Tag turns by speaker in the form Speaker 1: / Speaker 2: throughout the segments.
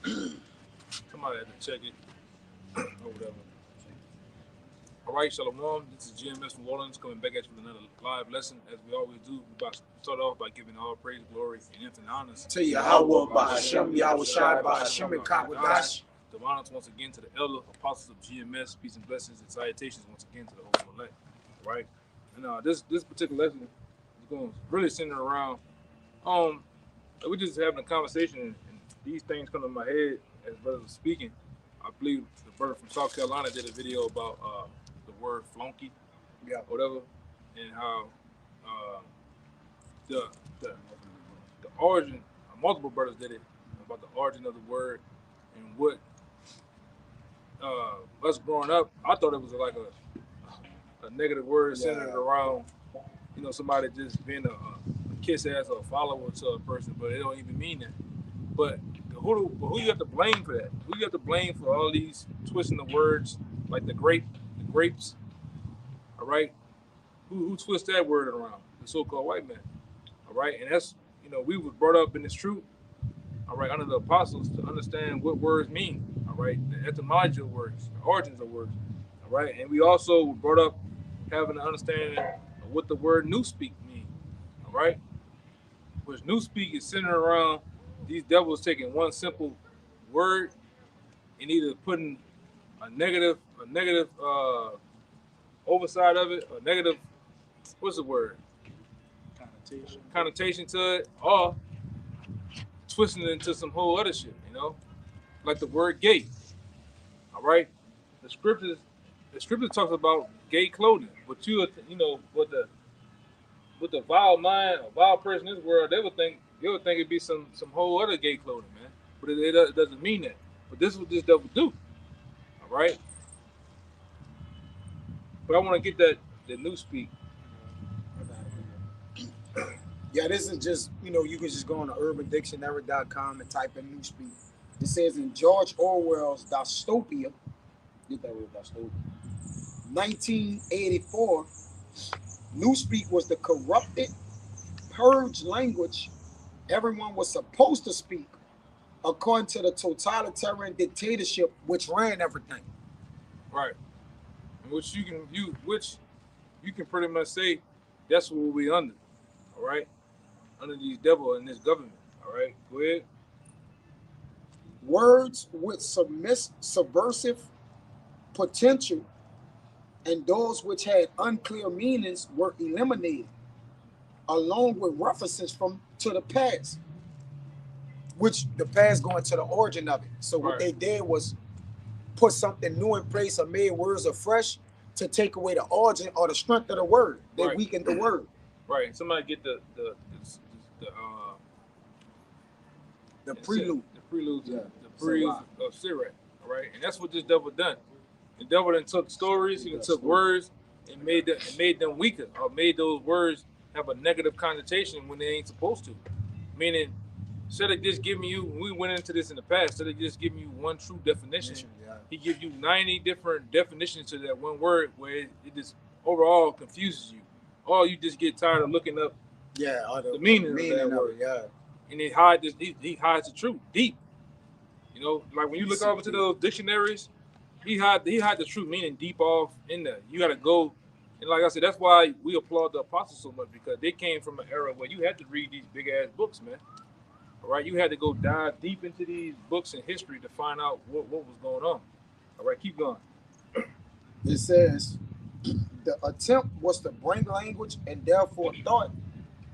Speaker 1: Somebody had to check it or whatever. All right, Shalom. This is GMS from Orleans coming back at you with another live lesson. As we always do, we about to start off by giving all praise, glory, and infinite honors
Speaker 2: to Yahweh, Bahashem, Yahushai, Bahashem, and Kakwadash.
Speaker 1: The honors once again to the elder apostles of GMS. Peace and blessings and salutations once again to the whole elect. All right, and this particular lesson is going to really center around we're just having a conversation, and these things come to my head as brothers are speaking. I believe the brother from South Carolina did a video about the word flunky, whatever, and how the origin. Multiple brothers did it about the origin of the word and what us growing up. I thought it was like a negative word centered around somebody just being a kiss ass or a follower to a person, but it don't even mean that. But who you have to blame for that? Who you have to blame for all these twisting the words like the grapes? All right, who twists that word around? The so-called white man. All right, and that's we was brought up in this truth. All right, under the apostles to understand what words mean. All right, the etymology of words, the origins of words. All right, and we also were brought up having an understanding of what the word NewSpeak means. All right, which NewSpeak is centered around these devils taking one simple word and either putting a negative overside of it, a negative, what's the word? Connotation to it, or twisting it into some whole other shit, like the word gay. All right, the scriptures talks about gay clothing, but with the vile mind, a vile person in this world, they would think it'd be some whole other gay clothing, man. But it doesn't mean that. But this is what this devil do. All right. But I want to get the NewSpeak.
Speaker 2: Yeah, this is just you can just go on to UrbanDictionary.com and type in NewSpeak. It says in George Orwell's dystopia, get that word dystopia, 1984. NewSpeak was the corrupted, purged language everyone was supposed to speak according to the totalitarian dictatorship which ran everything.
Speaker 1: Right. Which you can pretty much say that's what we under. All right? Under these devils and this government. All right? Go ahead.
Speaker 2: Words with subversive potential and those which had unclear meanings were eliminated, along with references to the past, which the past going to the origin of it. So what they did was put something new in place or made words afresh to take away the origin or the strength of the word. They weakened the word.
Speaker 1: Right. Somebody get the
Speaker 2: prelude.
Speaker 1: The prelude of Sirach. All right. And that's what this devil done. The devil then took stories, he took words and made them weaker, or made those words have a negative connotation when they ain't supposed to. Meaning, instead of just giving you, we went into this in the past, instead of just giving you one true definition, he gives you 90 different definitions to that one word where it just overall confuses you. Or you just get tired of looking up the meaning of that word. And he hides the truth deep. Like when you look over to those dictionaries, he hide the true meaning deep off in there. You got to go, and like I said, that's why we applaud the apostles so much, because they came from an era where you had to read these big ass books, man. All right, you had to go dive deep into these books and history to find out what was going on. All right, keep going.
Speaker 2: It says the attempt was to bring language and therefore thought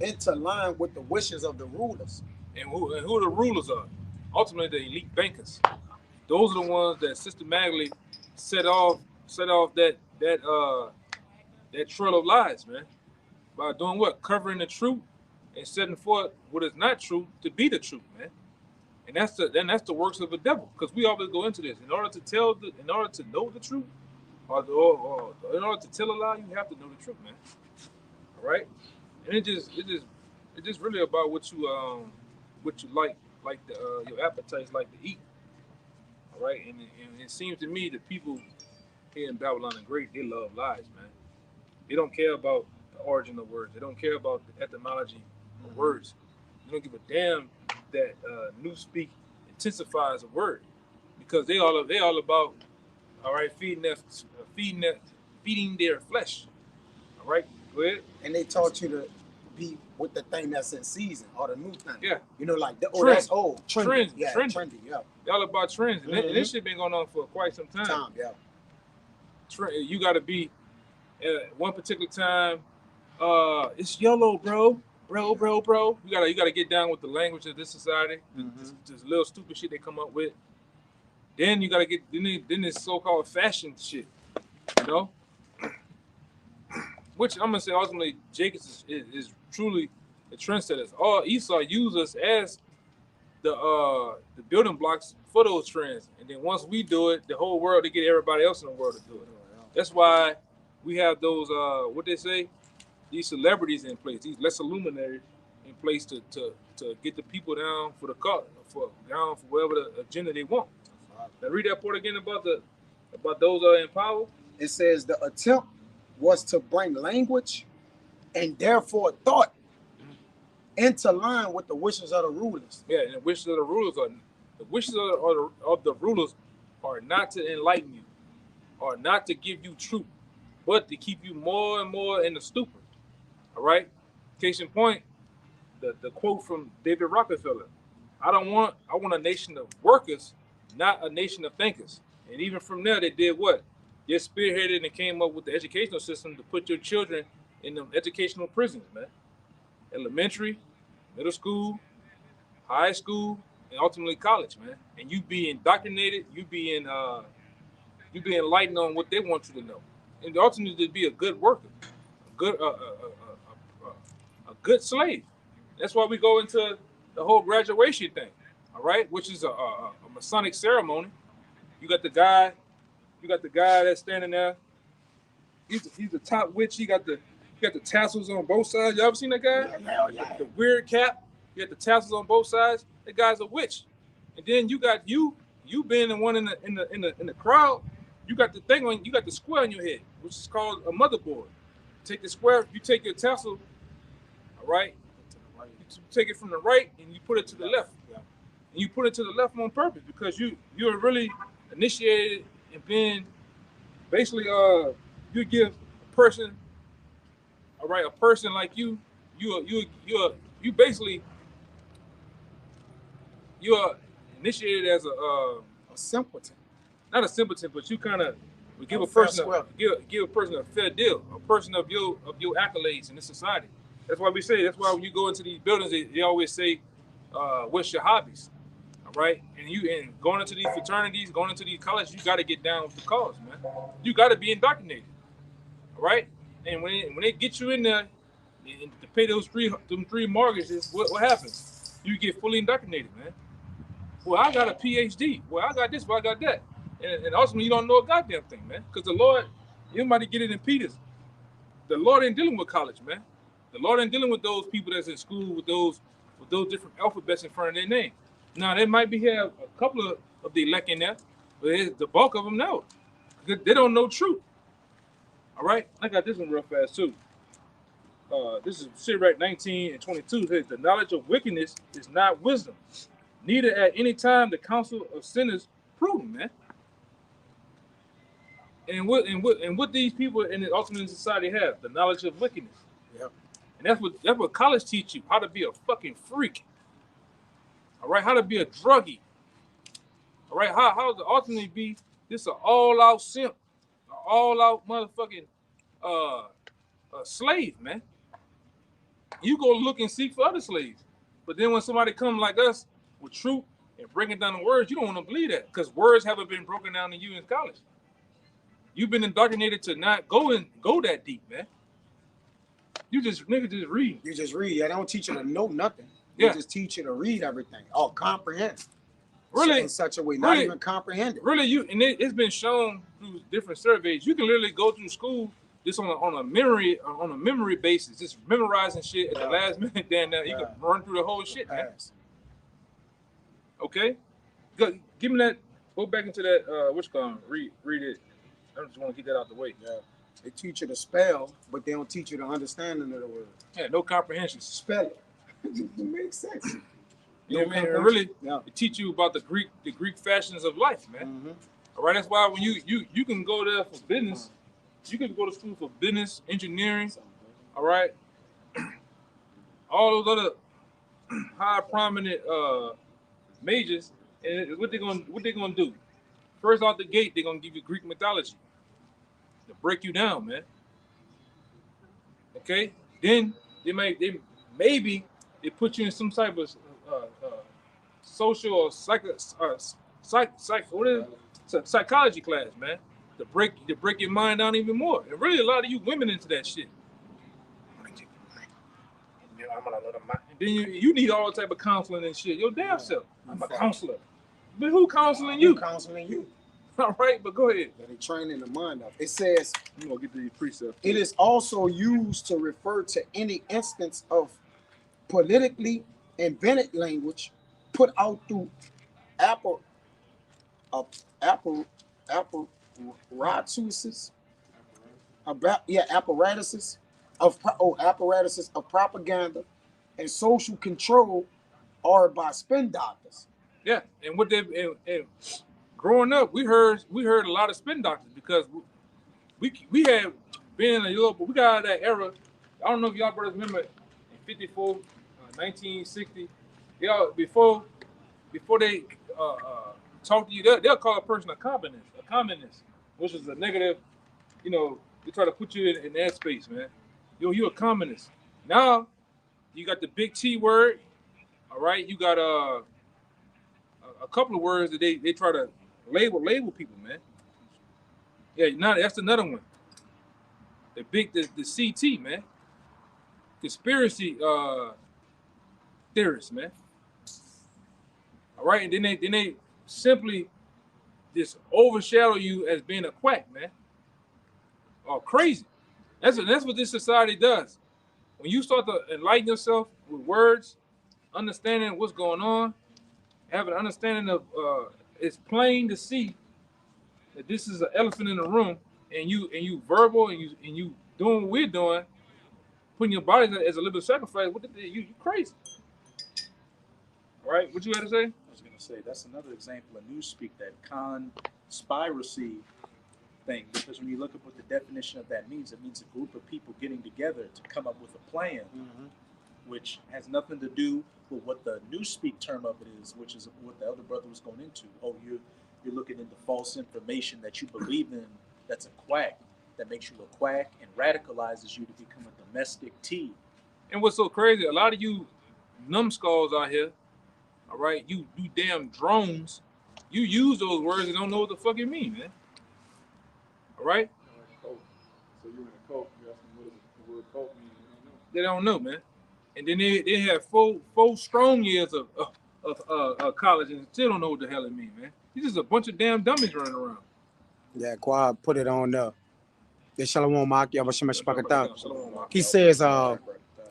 Speaker 2: into line with the wishes of the rulers.
Speaker 1: And who the rulers are? Ultimately, the elite bankers. Those are the ones that systematically set off that trail of lies, man. By doing what? Covering the truth and setting forth what is not true to be the truth, man. And that's the works of the devil. Because we always go into this. In order to know the truth, or in order to tell a lie, you have to know the truth, man. All right? And it's just really about what you like your appetites like to eat. All right, and it seems to me that people here in Babylon the Great, they love lies, man. They don't care about the origin of words. They don't care about the etymology of words. They don't give a damn that NewSpeak intensifies a word because they all about all right feeding their flesh. All right, go ahead.
Speaker 2: And they taught you to be with the thing that's in season or the new thing.
Speaker 1: Yeah.
Speaker 2: You know, like that's old. Trendy.
Speaker 1: Trends.
Speaker 2: Yeah, trendy. Yeah.
Speaker 1: They all about trends, and this shit been going on for quite some time. You got to be at one particular time. It's yellow, bro. You gotta get down with the language of this society. This little stupid shit they come up with. Then you gotta get then this so-called fashion shit, you know. Which I'm gonna say ultimately, Jacobs is truly the trendsetters. All Esau used us as the building blocks for those trends, and then once we do it, the whole world to get everybody else in the world to do it. That's why we have those what they say, these celebrities in place, these lesser luminaries in place to get the people down for the cut, for whatever the agenda they want. Now read that part again about those in power.
Speaker 2: It says the attempt was to bring language and therefore thought into line with the wishes of the rulers.
Speaker 1: Yeah, and the wishes of the rulers of the rulers are not to enlighten you, are not to give you truth, but to keep you more and more in the stupor. All right. Case in point, the quote from David Rockefeller: I want a nation of workers, not a nation of thinkers. And even from there, they did what? They spearheaded and came up with the educational system to put your children in the educational prisons, man. Elementary, middle school, high school, and ultimately college, man. And you be indoctrinated, you be enlightened on what they want you to know, and ultimately to be a good worker, a good slave. That's why we go into the whole graduation thing, all right, which is a Masonic ceremony. You got the guy that's standing there. He's the top witch. He got the tassels on both sides. You ever seen that guy?
Speaker 2: Yeah.
Speaker 1: The weird cap. You got the tassels on both sides. That guy's a witch. And then you got you being the one in the crowd. You got the thing on. You got the square on your head, which is called a motherboard. Take the square. You take your tassel. All right. You take it from the right and you put it to the left. And you put it to the left on purpose because you're really initiated and being basically you give a person, all right, a person like you basically you're initiated as a
Speaker 2: simpleton.
Speaker 1: Not a simpleton, but you kind of give a person a fair deal, a person of your accolades in this society. That's why we say. That's why when you go into these buildings, they always say, "What's your hobbies?" All right, and going into these fraternities, going into these colleges, you got to get down with the cause, man. You got to be indoctrinated, all right. And when they get you in there and to pay those three mortgages, what happens? You get fully indoctrinated, man. Well, I got a PhD. Well, I got this. Well, I got that. And ultimately, you don't know a goddamn thing, man. Because the Lord, you might get it in Peters. The Lord ain't dealing with college, man. The Lord ain't dealing with those people that's in school with those different alphabets in front of their name. Now, they might have a couple of the elect in there, but the bulk of them know. They don't know truth. All right? I got this one real fast, too. This is Sirach 19 and 22. It says, the knowledge of wickedness is not wisdom. Neither at any time the counsel of sinners prudent, man. And what these people in the ultimate society have, the knowledge of wickedness.
Speaker 2: Yep.
Speaker 1: And that's what college teach you, how to be a fucking freak. All right, how to be a druggie. All right, how to ultimately be this an all-out simp, an all-out motherfucking slave, man. You go look and seek for other slaves. But then when somebody come like us with truth and breaking down the words, you don't want to believe that because words haven't been broken down to you in college. You've been indoctrinated to not go that deep, man. Niggas just read.
Speaker 2: You just read. I don't teach you to know nothing.
Speaker 1: Yeah.
Speaker 2: They just teach you to read everything or comprehend.
Speaker 1: Really,
Speaker 2: in such a way, not even comprehend it.
Speaker 1: Really, it's been shown through different surveys. You can literally go through school just on a memory basis, just memorizing shit at the last minute. Then you can run through the whole shit, man. Okay, give me that. Go back into that. Which one? Read it. I just want to get that out the way.
Speaker 2: Yeah. They teach you to spell, but they don't teach you the understanding of the word.
Speaker 1: Yeah, no comprehension.
Speaker 2: Spell it. It makes sense.
Speaker 1: You know what I mean? And really, it teach you about the Greek fashions of life, man. All right, that's why when you can go there for business, you can go to school for business, engineering. All right, all those other high prominent majors, and what they gonna do? First out the gate, they're gonna give you Greek mythology to break you down, man. Okay, then maybe they put you in some type of social or psychology class, man, to break your mind down even more. And really, a lot of you women into that shit. And then you need all type of counseling and shit. Your damn self. I'm a counselor. But who counseling you?
Speaker 2: Who counseling you?
Speaker 1: All right, but go ahead.
Speaker 2: They training the mind up. It says,
Speaker 1: I'm gonna get to these precepts.
Speaker 2: It is also used to refer to any instance of politically invented language put out through apparatuses of propaganda and social control, or by spin doctors.
Speaker 1: Yeah, and what they and growing up, we heard a lot of spin doctors because we had been in Europe, but we got out of that era. I don't know if y'all brothers remember in 54, 1960. Y'all before they talk to you, they'll call a person a communist, which is a negative. You know, they try to put you in that space, man. You're a communist. Now you got the big T word. All right, you got a couple of words that they try to label people, man. Yeah, now that's another one. The CT, man. Conspiracy theorists, man. All right, and then they simply just overshadow you as being a quack, man. Or crazy. That's what this society does. When you start to enlighten yourself with words, understanding what's going on, having an understanding of it's plain to see that this is an elephant in the room, and you verbal and you doing what we're doing, putting your body as a living sacrifice. You crazy? All right, what you had to say?
Speaker 3: I was gonna say that's another example of NewSpeak, that conspiracy thing. Because when you look at what the definition of that means, it means a group of people getting together to come up with a plan, which has nothing to do with what the NewSpeak term of it is, which is what the elder brother was going into. Oh, you're looking into false information that you believe in. That's a quack. That makes you a quack and radicalizes you to become a domestic T.
Speaker 1: And what's so crazy, a lot of you numbskulls out here, all right, you damn drones, you use those words and don't know what the fuck it mean, man. All right?
Speaker 4: So you're in a cult, you ask them what does the word cult mean,
Speaker 1: They don't know, man. And then they have four strong years of college and still don't know what the hell it means, man. It's just a bunch of damn dummies running around.
Speaker 5: Yeah, Quad put it on the Shalom Maki. He says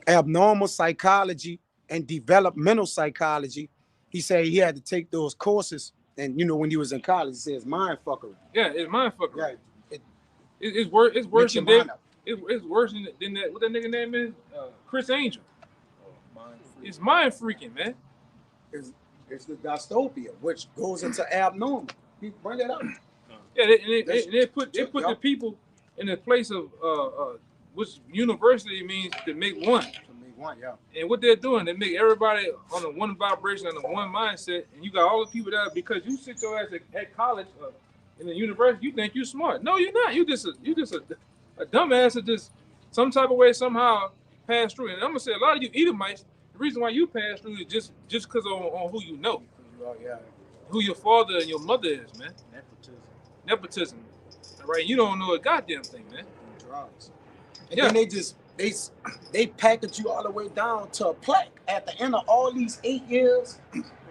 Speaker 5: abnormal psychology and developmental psychology. He said he had to take those courses, and when he was in college, he says mind fuckery.
Speaker 1: Yeah, it's mind fuckery.
Speaker 5: Yeah,
Speaker 1: it's worse. It's worse than that. It's worse than that. What that nigga name is? Chris Angel. It's mind freaking, man.
Speaker 2: It's the dystopia, which goes into abnormal. He bring it up.
Speaker 1: Yeah, they put the people in the place of which university means to make one.
Speaker 2: Yeah.
Speaker 1: And what they're doing, they make everybody on a one vibration and a one mindset, and you got all the people that because you sit your ass at college in the university, you think you're smart. No, you're not. You just a dumbass that just some type of way somehow pass through. And I'm gonna say a lot of you Edomites, the reason why you pass through is just because on who you know.
Speaker 2: Yeah.
Speaker 1: Who your father and your mother is, man. Nepotism. All right, you don't know a goddamn thing, man.
Speaker 2: Drugs. And then they package you all the way down to a plaque at the end of all these 8 years,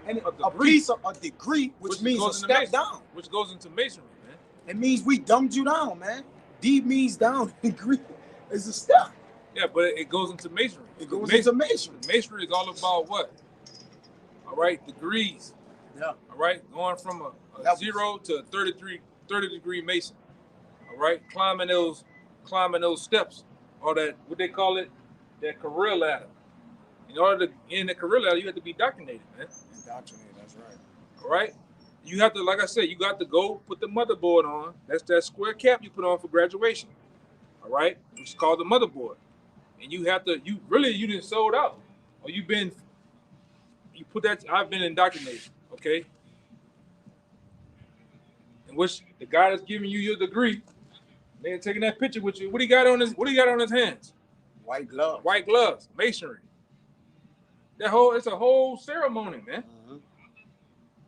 Speaker 2: and a piece of a degree, which means a step down.
Speaker 1: Which goes into masonry, man.
Speaker 2: It means we dumbed you down, man. D means down. Degree is a step.
Speaker 1: Yeah, but it goes into masonry.
Speaker 2: It goes into masonry.
Speaker 1: Masonry is all about what? All right, degrees.
Speaker 2: Yeah.
Speaker 1: All right, going from a 0 to a 30 degree mason. All right, climbing those steps, or that what they call it, that career ladder. In order to get in the curricula, you have to be indoctrinated, man.
Speaker 5: Indoctrinated, that's right.
Speaker 1: All right? You have to, like I said, you got to go put the motherboard on. That's that square cap you put on for graduation. All right? Which is called the motherboard. And you have to, you didn't sold out. Or you put that, I've been indoctrinated, okay? In which the guy that's giving you your degree, they're taking that picture with you. What do you got on his hands?
Speaker 5: White gloves.
Speaker 1: White gloves, masonry. It's a whole ceremony, man.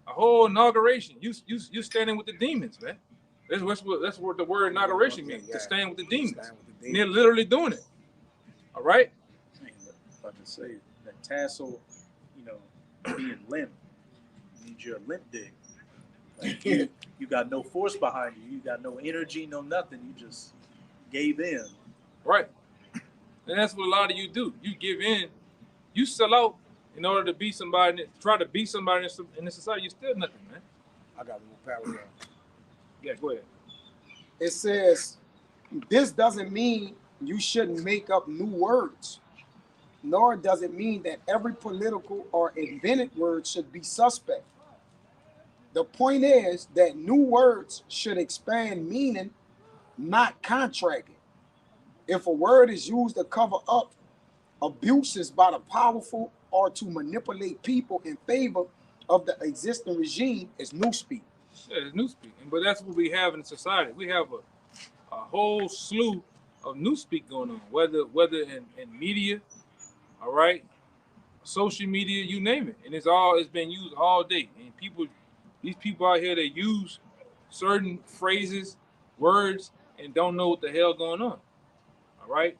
Speaker 1: A whole inauguration. You standing with the demons, man. That's what the word inauguration means. To stand with the demons. And they're literally doing it. All right.
Speaker 3: If I can say that tassel, being limp means you're a limp dick. Like you got no force behind you. You got no energy, no nothing. You just gave in.
Speaker 1: Right. And that's what a lot of you do. You give in. You sell out in order to be somebody. Try to be somebody in this society. You're still nothing, man.
Speaker 5: I got a little paragraph.
Speaker 1: Yeah, go ahead.
Speaker 2: It says, this doesn't mean you shouldn't make up new words, nor does it mean that every political or invented word should be suspect. The point is that new words should expand meaning, not contract it. If a word is used to cover up abuses by the powerful or to manipulate people in favor of the existing regime, it's NewSpeak.
Speaker 1: Yeah, it's NewSpeak. But that's what we have in society. We have a whole slew of NewSpeak going on, whether in media, all right, social media, you name it. And it's been used all day. And these people out here, they use certain phrases, words, and don't know what the hell going on. All right?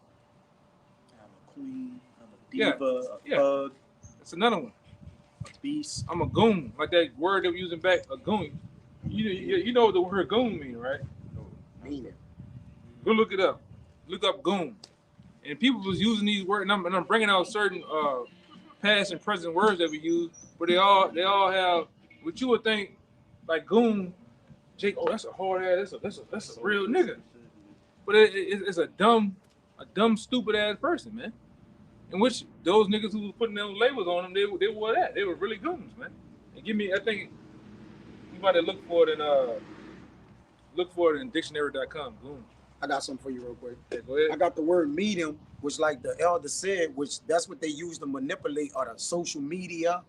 Speaker 3: I'm a queen, I'm a diva, a thug.
Speaker 1: That's another one.
Speaker 3: A beast.
Speaker 1: I'm a goon. Like that word that we're using back, a goon. You know what the word goon means, right?
Speaker 2: Meaning.
Speaker 1: Go look it up. Look up goon. And people was using these words, and I'm bringing out certain past and present words that we use, but they all have what you would think like goon. Jake, oh, that's a hard ass. That's a real nigga. But it's a dumb, stupid ass person, man. In which those niggas who was putting those labels on them, they were that. They were really goons, man. And I think you might have look for it in dictionary.com. Goon.
Speaker 2: I got something for you real quick.
Speaker 1: Yeah, go ahead.
Speaker 2: I got the word medium, which like the elder said, which that's what they use to manipulate or the social media,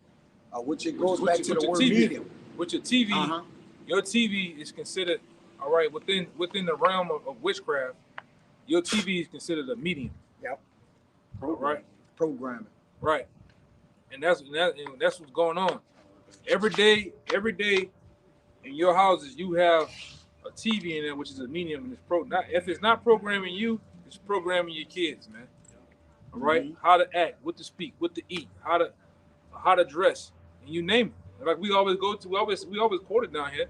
Speaker 2: which it goes back to the word medium.
Speaker 1: With your TV, your TV is considered, all right, within the realm of witchcraft, your TV is considered a medium.
Speaker 2: Yep.
Speaker 1: Right.
Speaker 2: Programming.
Speaker 1: Right. And that's what's going on. Every day in your houses you have a TV in there, which is a medium, and if it's not programming you, it's programming your kids, man. All right, how to act, what to speak, what to eat, how to dress, and you name it. Like we always quote it down here.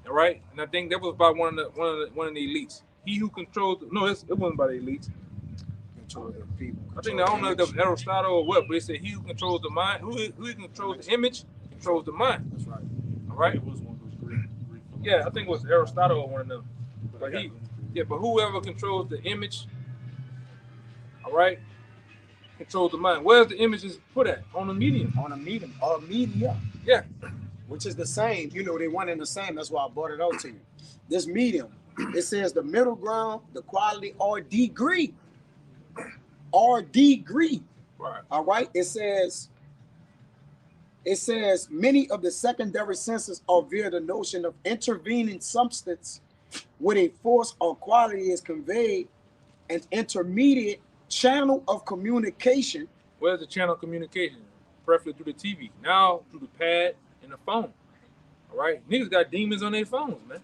Speaker 1: All right, and I think that was by one of the elites. He who controls it wasn't by the elites.
Speaker 5: Control the people.
Speaker 1: I think I don't know if that was Aristotle or what, but it said he who controls the mind, who controls the image, controls the mind.
Speaker 5: That's right.
Speaker 1: All right.
Speaker 4: It was one of those Greek
Speaker 1: Yeah, I think it was Aristotle or one of them. But whoever controls the image, all right, controls the mind. Where's the images put at? On the medium.
Speaker 2: On a medium. Or media.
Speaker 1: Yeah.
Speaker 2: Which is the same. They one and the same. That's why I brought it out to you. This medium, it says the middle ground, the quality, or degree. Or degree.
Speaker 1: Right.
Speaker 2: All right. It says many of the secondary senses are via the notion of intervening substance with a force or quality is conveyed, an intermediate channel of communication.
Speaker 1: Where's the channel of communication? Preferably through the TV. Now through the pad and the phone. All right. Niggas got demons on their phones, man.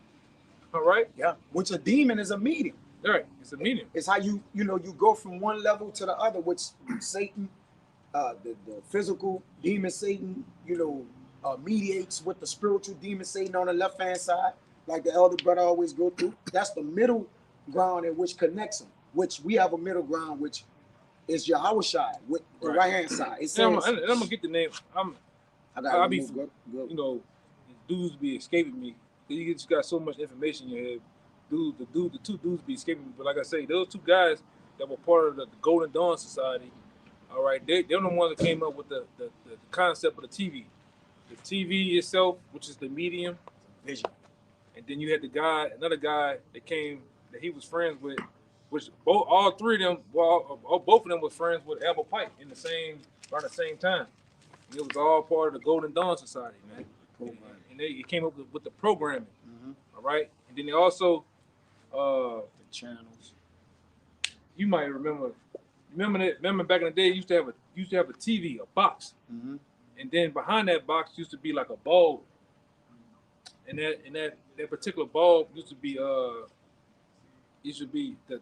Speaker 1: All right.
Speaker 2: Yeah. Which a demon is a medium.
Speaker 1: All right. It's a medium.
Speaker 2: It's how you go from one level to the other, which Satan, the physical demon Satan, mediates with the spiritual demon Satan on the left hand side, like the elder brother always go through. That's the middle ground in which connects them. Which we have a middle ground, which is Yahushua with the right hand side. It says,
Speaker 1: and I'm gonna get the name. I'll be,
Speaker 2: good.
Speaker 1: Dudes be escaping me. You just got so much information in your head. The two dudes be escaping me. But like I say, those two guys that were part of the Golden Dawn Society, All right, they're the ones that came up with the concept of the TV. The TV itself, which is the medium,
Speaker 5: Vision.
Speaker 1: and then you had another guy that came that he was friends with, which all three of them, both of them was friends with Albert Pike around the same time. And it was all part of the Golden Dawn Society, man. And they came up with the programming, all right. And then they also,
Speaker 5: The channels.
Speaker 1: you might remember back in the day, you used to have a TV, a box, and then behind that box used to be like a bulb, and that particular bulb used to be the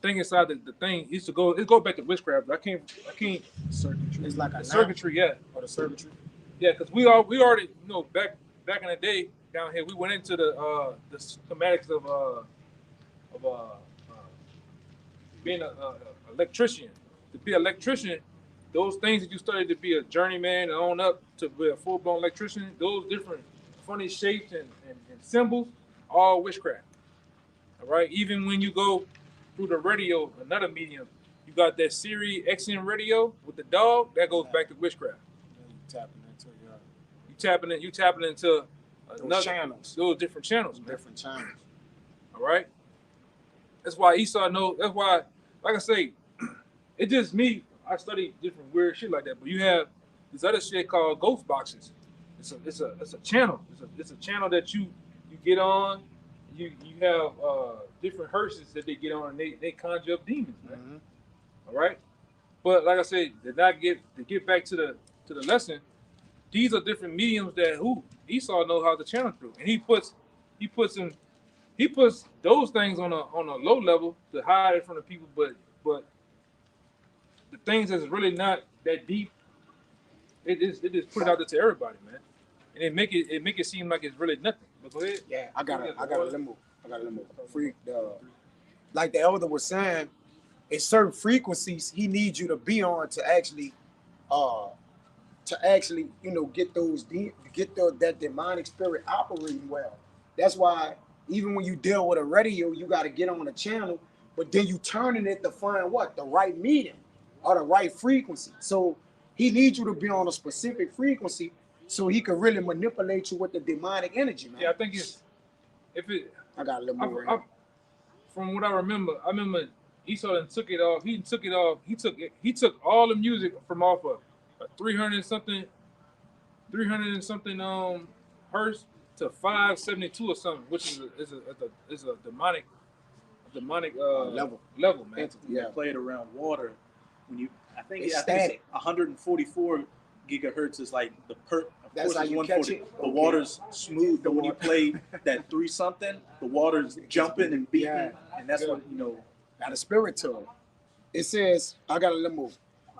Speaker 1: thing inside the thing used to go back to witchcraft. I can't
Speaker 5: Circuitry. It's like a
Speaker 1: circuitry, yeah.
Speaker 5: Or the circuitry.
Speaker 1: Yeah, because we already back in the day down here we went into the schematics of being an electrician. To be an electrician, those things that you studied to be a journeyman and on up to be a full-blown electrician, those different funny shapes and symbols, all witchcraft. All right, even when you go through the radio, another medium, you got that Siri XM radio with the dog, that goes back to witchcraft. You tapping into
Speaker 5: Those channels.
Speaker 1: those different channels, man.
Speaker 5: Different channels.
Speaker 1: All right. That's why Esau knows. That's why, like I say, it's just me. I study different weird shit like that. But you have this other shit called ghost boxes. It's a channel. It's a channel that you get on. You have different hearses that they get on, and they conjure up demons, man. All right. But like I said, to get back to the lesson, these are different mediums that Esau knows how to channel through, and he puts those things on a low level to hide it from the people, but the things that's really not that deep, it just put it out there to everybody, man, and it make it seem like it's really nothing. But go ahead.
Speaker 5: Yeah, I got a limo. Freak. Like the elder was saying, in certain frequencies he needs you to be on to actually get that demonic spirit operating well. That's why even when you deal with a radio, you got to get on a channel, but then you turning it to find the right medium or the right frequency. So he needs you to be on a specific frequency so he can really manipulate you with the demonic energy, man.
Speaker 1: Yeah, I think
Speaker 5: I got a little more.
Speaker 1: From what I remember Esau took it off. He took all the music from off of a 300 and something hertz to 572 or something, which is a demonic level, man.
Speaker 3: Yeah, play it around water. When I think
Speaker 5: it's
Speaker 3: 144 gigahertz is like the perk.
Speaker 5: That's how you catch it.
Speaker 3: The water's smooth, but when you play that 3 something, the water's jumping and beating, and that's what
Speaker 5: Got a spirit to it. It says, I got a little more.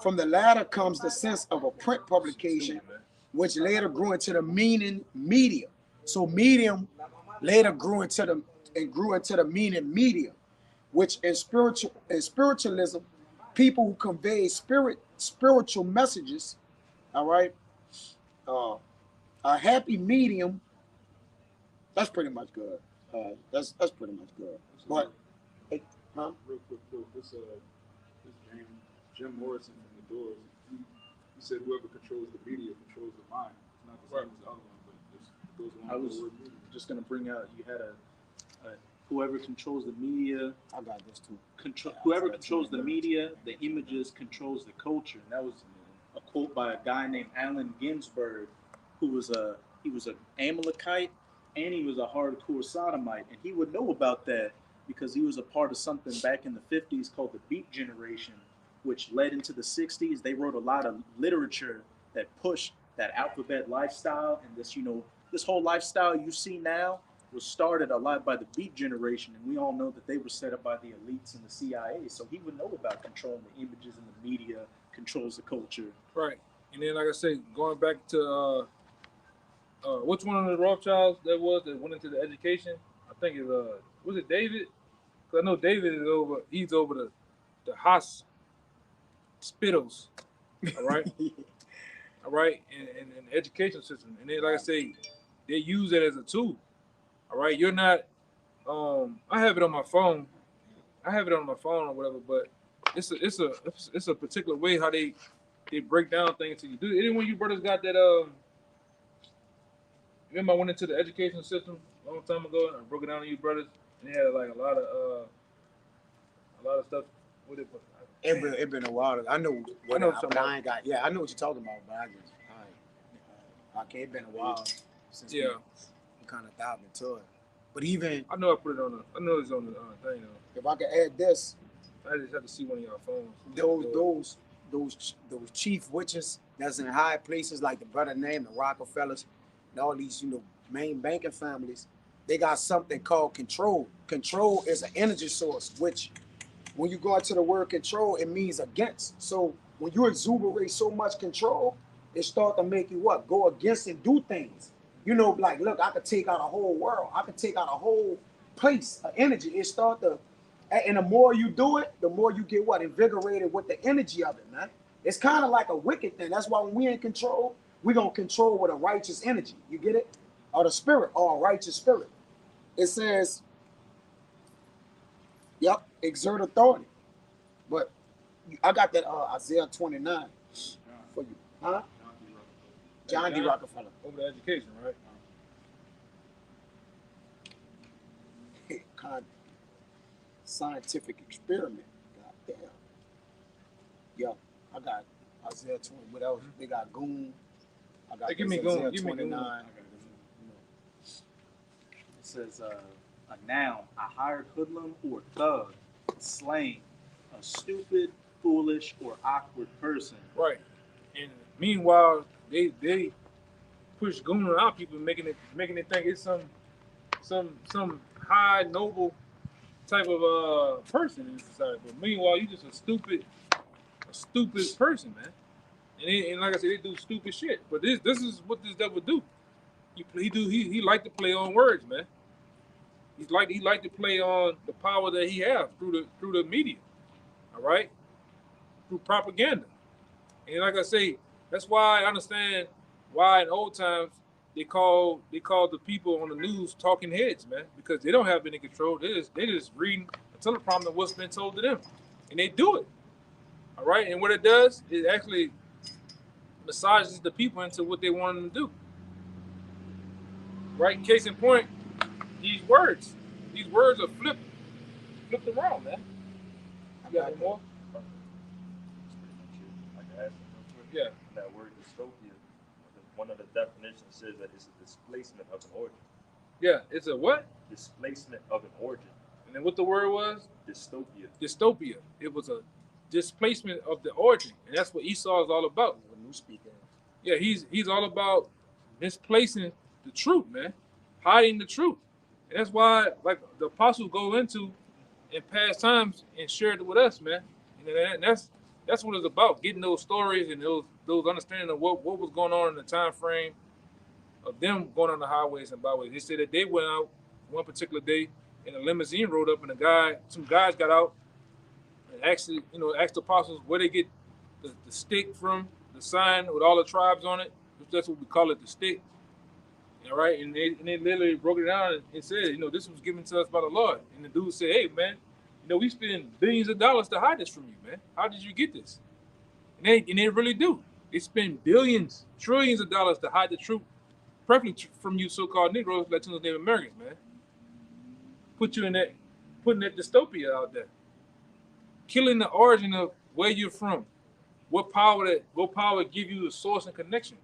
Speaker 5: From the latter comes the sense of a print publication, which later grew into the meaning media. So medium later grew into the meaning media, which in spiritualism, people who convey spiritual messages, all right, a happy medium. That's pretty much good. That's pretty much good. But
Speaker 4: Real quick, this Jim Morrison from the Doors. He said whoever controls the media controls the mind. It's not the same as the other one, but it goes along
Speaker 3: I was
Speaker 4: with the word media.
Speaker 3: just gonna bring out. You had a whoever controls the media.
Speaker 5: I got this too.
Speaker 3: Whoever controls the media, the images controls the culture. And that was a quote by a guy named Allen Ginsberg, who was an Amalekite and he was a hardcore sodomite, and he would know about that because he was a part of something back in the 50s called the Beat Generation, which led into the 60s. They wrote a lot of literature that pushed that alphabet lifestyle, and this whole lifestyle you see now was started a lot by the Beat Generation, and we all know that they were set up by the elites and the CIA. So he would know about controlling the images in the media, controls the culture.
Speaker 1: Right. And then, like I say, going back to which one of the Rothschilds that went into the education? I think it was it David? Because I know David is he's over the hospitals. All right. All right. And the education system. And then, like I say, they use it as a tool. All right. You're not, I have it on my phone. Or whatever, but it's a particular way how they break down things to you. Do anyone you brothers got that remember I went into the education system a long time ago and I broke it down to you brothers and they had like a lot of stuff with it. But
Speaker 5: It been a while. I know what but I ain't got. Yeah, I know what you're talking about, but okay, it been a while since we kind of dived into it. But even
Speaker 1: I know I put it on I know it's on the thing though.
Speaker 2: If I could add this,
Speaker 1: I just have to see one of y'all phones.
Speaker 5: Those chief witches that's in high places like the brother named the Rockefellers and all these main banking families, they got something called control. Control is an energy source, which when you go into the word control, it means against. So when you exuberate so much control, it start to make you what? Go against and do things. Like, look, I could take out a whole world. I could take out a whole place of energy. It start to, and the more you do it, the more you get what? Invigorated with the energy of it, man. It's kind of like a wicked thing. That's why when we in control, we're going to control with a righteous energy. You get it? Or the spirit, or a righteous spirit. It says, yep, exert authority. But I got that Isaiah 29 for you. Huh? John D. Rockefeller.
Speaker 1: Over the education, right?
Speaker 2: Kind of scientific experiment. God damn. Yeah, I got Isaiah 20. What else? They got Goon. I got
Speaker 1: give me
Speaker 2: Isaiah
Speaker 1: Goon.
Speaker 2: 29.
Speaker 3: It says a noun, a hired hoodlum or thug, slang, a stupid, foolish, or awkward person.
Speaker 1: Right. And meanwhile, they push Goon on our people, making it think it's some high noble type of person in society. But meanwhile, you just a stupid person, man. And like I said, they do stupid shit. But this is what this devil do. He like to play on words, man. He like to play on the power that he has through the media. All right, through propaganda. And like I say, that's why I understand why in old times they call the people on the news talking heads, man, because they don't have any control. They just reading a teleprompter of what's been told to them, and they do it. All right, and what it does is actually massages the people into what they want them to do. Right? Case in point, these words are flipped around, man. You got any more?
Speaker 6: I can ask real quick.
Speaker 1: Yeah.
Speaker 6: That word dystopia, one of the definitions says that it's a displacement of an origin.
Speaker 1: Yeah, it's a what?
Speaker 6: Displacement of an origin.
Speaker 1: And then what the word was?
Speaker 6: Dystopia.
Speaker 1: Dystopia. It was a displacement of the origin, and that's what Esau is all about.
Speaker 2: NewSpeak.
Speaker 1: Yeah, he's all about misplacing the truth, man, hiding the truth, and that's why like the apostles go into in past times and share it with us, man. And that's what it's about, getting those stories and those understanding of what was going on in the time frame of them going on the highways and byways. They said that they went out one particular day and a limousine rolled up and some guys got out and asked the apostles where they get the stick from, the sign with all the tribes on it. That's what we call it, the stick. All right, and they literally broke it down and said, this was given to us by the Lord. And the dude said, hey, man, we spend billions of dollars to hide this from you, man. How did you get this? And they really do. They spend billions, trillions of dollars to hide the truth, preferably from you so-called Negroes, Latinos, Native Americans, man. Putting that dystopia out there. Killing the origin of where you're from. What power give you the source and connection.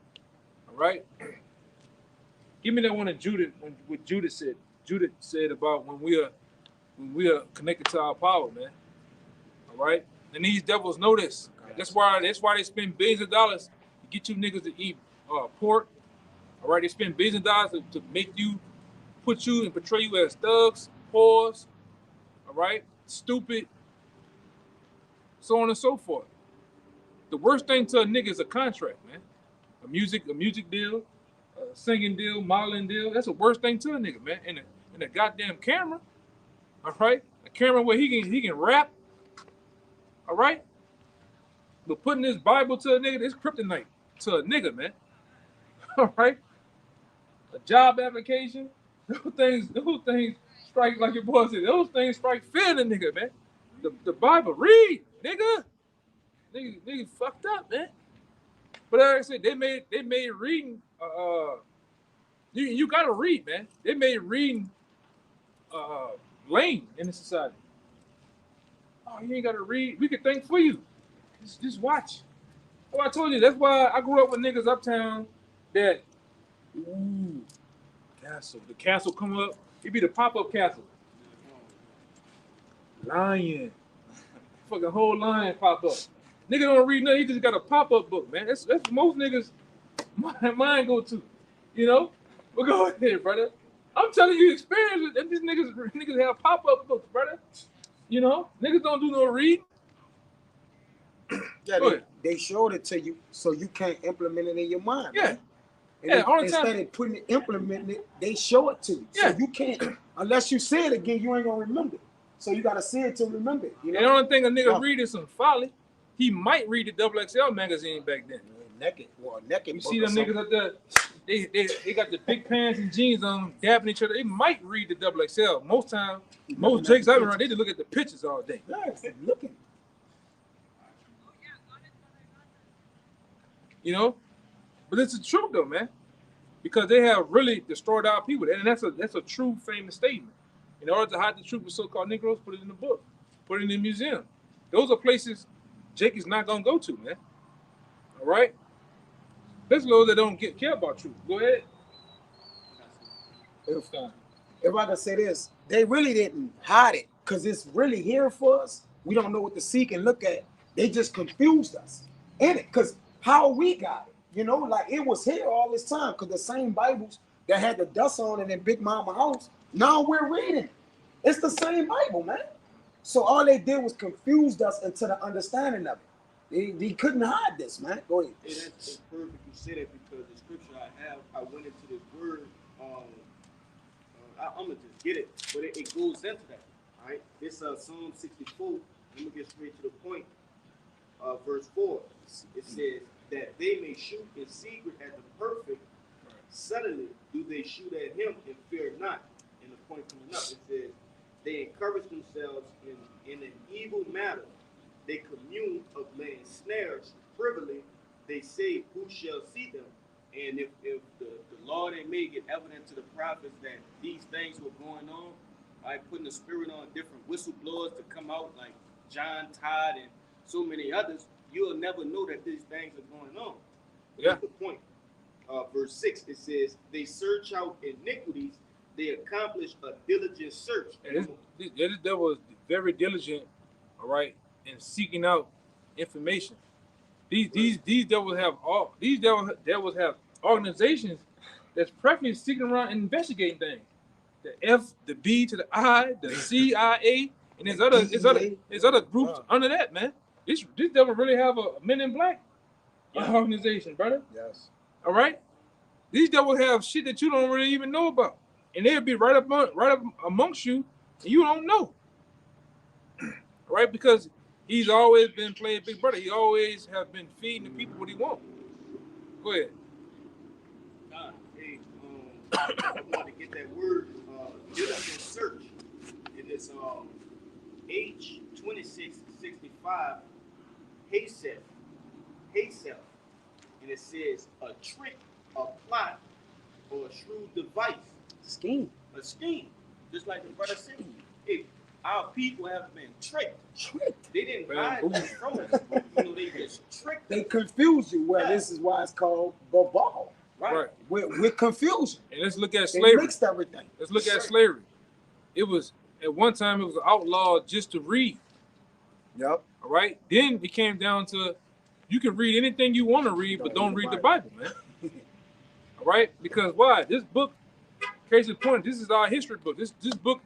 Speaker 1: All right? Give me that one of Judith, what Judith said. Judith said about when we are connected to our power, man. All right? And these devils know this. That's why they spend billions of dollars to get you niggas to eat pork. All right? They spend billions of dollars to make you, put you and portray you as thugs, whores, all right? Stupid, so on and so forth. The worst thing to a nigga is a contract, man. A music deal, a singing deal, modeling deal. That's the worst thing to a nigga, man. And a goddamn camera, all right? A camera where he can rap, all right? But putting this Bible to a nigga, it's kryptonite to a nigga, man. All right? A job application, those things strike, like your boy said, those things strike fear in a nigga, man. The Bible, read. nigga fucked up, man. But like I said, they made reading. You gotta read, man. They made reading lame in the society. Oh, you ain't gotta read. We can think for you. Just watch. Oh, I told you. That's why I grew up with niggas uptown that, ooh, castle. The castle come up. It be the pop-up castle. Lion. Fucking whole lion pop up. Nigga don't read nothing. He just got a pop-up book, man. That's most niggas mind go to. You know? But go ahead, brother. I'm telling you, experience that these niggas have pop-up books, brother. You know? Niggas don't do no read.
Speaker 2: Yeah, they showed it to you so you can't implement it in your mind.
Speaker 1: Yeah.
Speaker 2: Man. And
Speaker 1: yeah, all the time.
Speaker 2: Instead of implementing it, they show it to you.
Speaker 1: Yeah.
Speaker 2: So you can't, unless you say it again, you ain't gonna remember it. So you gotta see it to remember it. You know?
Speaker 1: The only thing a nigga read is some folly. He might read the XXL magazine back then.
Speaker 2: Naked.
Speaker 1: You see them niggas up there, they got the big pants and jeans on, dabbing each other. They might read the XXL. Most time, most Jakes I've been around, they just look at the pictures all day.
Speaker 2: Yes, looking.
Speaker 1: You know? But it's the truth though, man. Because they have really destroyed our people. And that's a true famous statement. In order to hide the truth with so-called Negroes, put it in the book. Put it in the museum. Those are places Jake is not gonna go to, man. All right? There's those that don't care about truth. Go ahead.
Speaker 2: If I can say this, they really didn't hide it because it's really here for us. We don't know what to seek and look at. They just confused us in it because how we got it, you know, like it was here all this time because the same Bibles that had the dust on it in Big Mama house, now we're reading. It's the same Bible, man. So all they did was confused us into the understanding of it. They couldn't hide this, man. Go ahead.
Speaker 7: Hey, that's perfect you say that because the scripture I went into this word. I'm gonna just get it, but it goes into that. All right, this Psalm 64. Let me get straight to the point. Verse 4. It says that they may shoot in secret at the perfect. Suddenly do they shoot at him and fear not. And the point coming up, it says they encourage themselves in an evil matter. They commune of laying snares privily. They say, who shall see them? And if the Lord ain't made it evident to the prophets that these things were going on, by putting the spirit on different whistleblowers to come out like John Todd and so many others, you'll never know that these things are going on.
Speaker 1: Yeah.
Speaker 7: That's the point. Verse 6, it says, they search out iniquities, they accomplish a diligent search.
Speaker 1: And this devil was very diligent, all right, in seeking out information. These devils have organizations that's practically seeking around and investigating things. The F, the B to the I, the CIA, and there's other groups under that, man. This devil really have a Men in Black organization, brother.
Speaker 2: Yes.
Speaker 1: All right? These devils have shit that you don't really even know about. And they'll be right up amongst you, and you don't know. Right? Because he's always been playing big brother. He always have been feeding the people what he wants. Go ahead.
Speaker 7: Hey, I want to get that word, diligent search. In this H2665, Hayseth. And it says a trick, a plot, or a shrewd device. A scheme. Just like the brother said. Hey, our people have been tricked. They didn't hide that from us. They just tricked.
Speaker 2: They confuse you. Well, this is why it's called ball.
Speaker 1: Right.
Speaker 2: With confusion.
Speaker 1: And let's look at slavery.
Speaker 2: They mixed everything.
Speaker 1: Let's look at slavery. It was at one time it was outlawed just to read.
Speaker 2: Yep.
Speaker 1: All right. Then it came down to you can read anything you want to read, but don't read the Bible, man. All right. Because why? This book, case in point, this is our history book. This book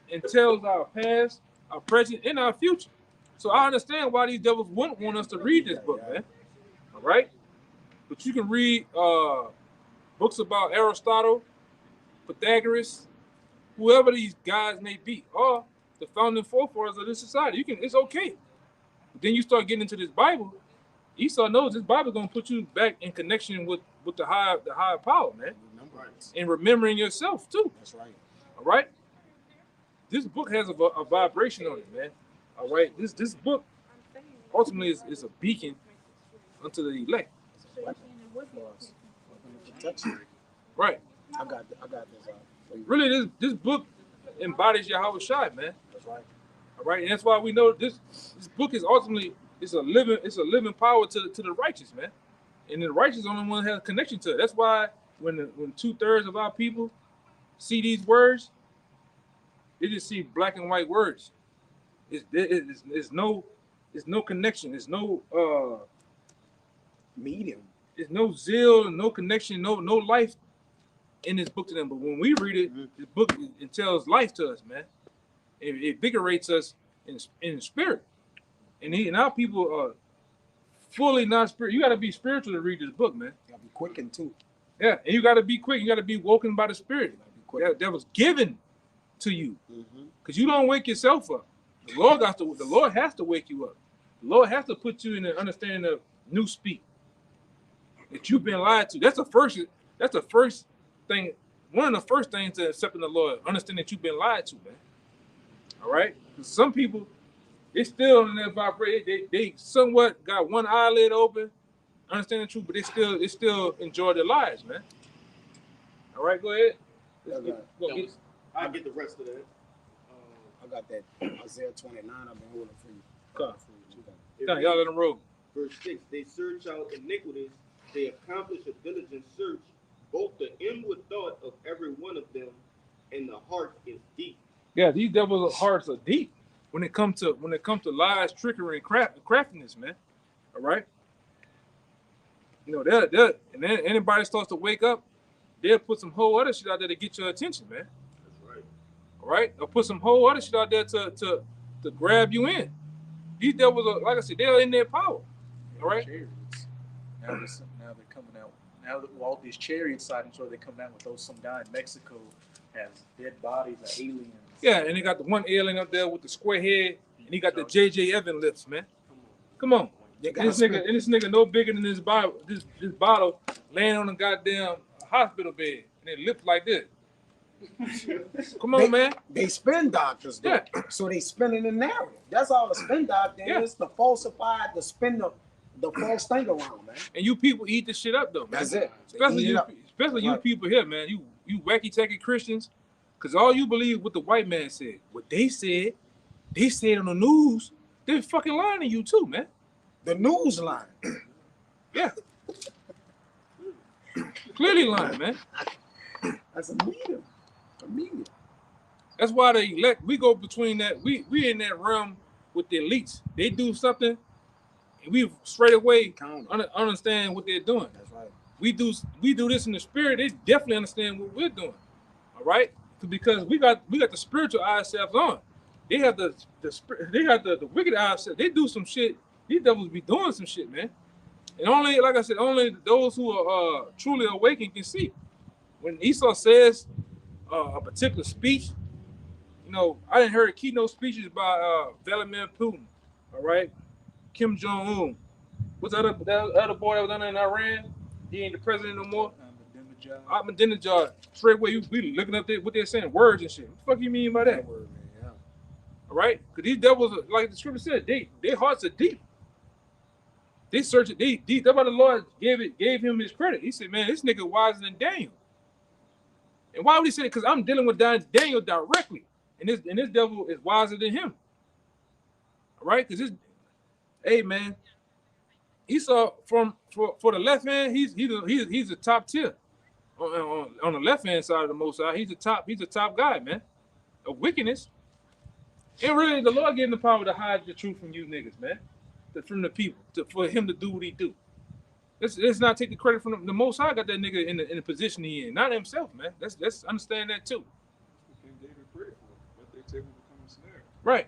Speaker 1: entails our past, our present, and our future. So I understand why these devils wouldn't want us to read this book, man. All right. But you can read books about Aristotle, Pythagoras, whoever these guys may be, or the founding forefathers of this society. It's okay. But then you start getting into this Bible. Esau knows this Bible is gonna put you back in connection with the higher power, man. And remembering yourself too.
Speaker 2: That's right.
Speaker 1: All right. This book has a vibration on it, man. All right. This book ultimately is a beacon unto the elect. Right.
Speaker 2: I got this. For you.
Speaker 1: Really, this book embodies Yahweh Shai, man.
Speaker 2: That's right.
Speaker 1: All right, and that's why we know this book is ultimately it's a living power to the righteous, man. And the righteous only one that has a connection to it. That's why when 2/3 of our people see these words, they just see black and white words. It's no connection. It's no
Speaker 2: Medium.
Speaker 1: there's no zeal, no connection, no life in this book to them. But when we read it, this book it tells life to us, man. It invigorates us in spirit. And our people are fully not spiritual. You got to be spiritual to read this book, man.
Speaker 2: You gotta be quickened too.
Speaker 1: Yeah, and you got to be quick. You got to be woken by the Spirit that was given to you, because you don't wake yourself up. The Lord has to wake you up. The Lord has to put you in the understanding of NewSpeak that you've been lied to. That's the first thing. One of the first things to accepting the Lord, understand that you've been lied to, man. All right, because some people they still in that vibration. They somewhat got one eyelid open, understand the truth, but they still enjoy their lives, man. All right, go ahead.
Speaker 7: I'll get the rest of that.
Speaker 2: I got that Isaiah 29. I've been holding for you.
Speaker 1: Y'all let them roll.
Speaker 7: Verse 6, they search out iniquities, they accomplish a diligent search, both the inward thought of every one of them, and the heart is deep.
Speaker 1: Yeah, these devils' hearts are deep when it comes to lies, trickery, and craftiness, man. All right. You know, they're and then anybody starts to wake up, they'll put some whole other shit out there to get your attention, man.
Speaker 7: That's right.
Speaker 1: All right, or put some whole other shit out there to grab you in. These devils are, like I said, they're in their power. All right.
Speaker 3: Now they're coming out. Now that all these chariots sighting, so they're coming out with those. Some guy in Mexico has dead bodies of aliens.
Speaker 1: Yeah, and they got the one alien up there with the square head, and he got the J.J. Evan lips, man. Come on. And this nigga no bigger than this bottle laying on a goddamn hospital bed, and it lips like this. Come on, man.
Speaker 2: They spin doctors, though.
Speaker 1: Yeah.
Speaker 2: So they spinning the narrative. That's all the spin doctor is, to falsify, to spin the false thing around, man.
Speaker 1: And you people eat this shit up, though, man.
Speaker 2: That's it.
Speaker 1: Especially you people here, man. You wacky tacky Christians, because all you believe what the white man said. What they said on the news, they're fucking lying to you too, man.
Speaker 2: The news line.
Speaker 1: Yeah. Clearly lying, man.
Speaker 2: That's a medium.
Speaker 1: That's why the elect, we go between that. We in that realm with the elites. They do something, and we straight away understand what they're doing.
Speaker 2: That's right.
Speaker 1: We do this in the spirit. They definitely understand what we're doing. All right, because we got the spiritual eye selves on. They have the wicked eye selves. They do some shit. These devils be doing some shit, man. And only, like I said, only those who are truly awakened can see. When Esau says a particular speech, you know, I didn't hear keynote speeches by Vladimir Putin, all right, Kim Jong-un. What's that other boy that was down there in Iran? He ain't the president no more. Ahmadinejad. Straight away, we looking up there what they're saying, words and shit. What the fuck you mean by that?
Speaker 2: Word, man, yeah.
Speaker 1: All right, because these devils, like the scripture said, their hearts are deep. They search it. That's why the Lord gave him his credit. He said, "Man, this nigga wiser than Daniel." And why would he say it? Because I'm dealing with Daniel directly, and this devil is wiser than him. All right, because hey man, Esau for the left hand, he's a top tier on the left hand side of the Most High. He's a top guy, man, of wickedness. And really, the Lord gave him the power to hide the truth from you niggas, man, from the people, for him to do what he do. Let's not take the credit from the Most High. Got that nigga in the position he in, not himself, man. Let's understand that too.
Speaker 4: King David prayed for it, but they take him to become a snare.
Speaker 1: Right.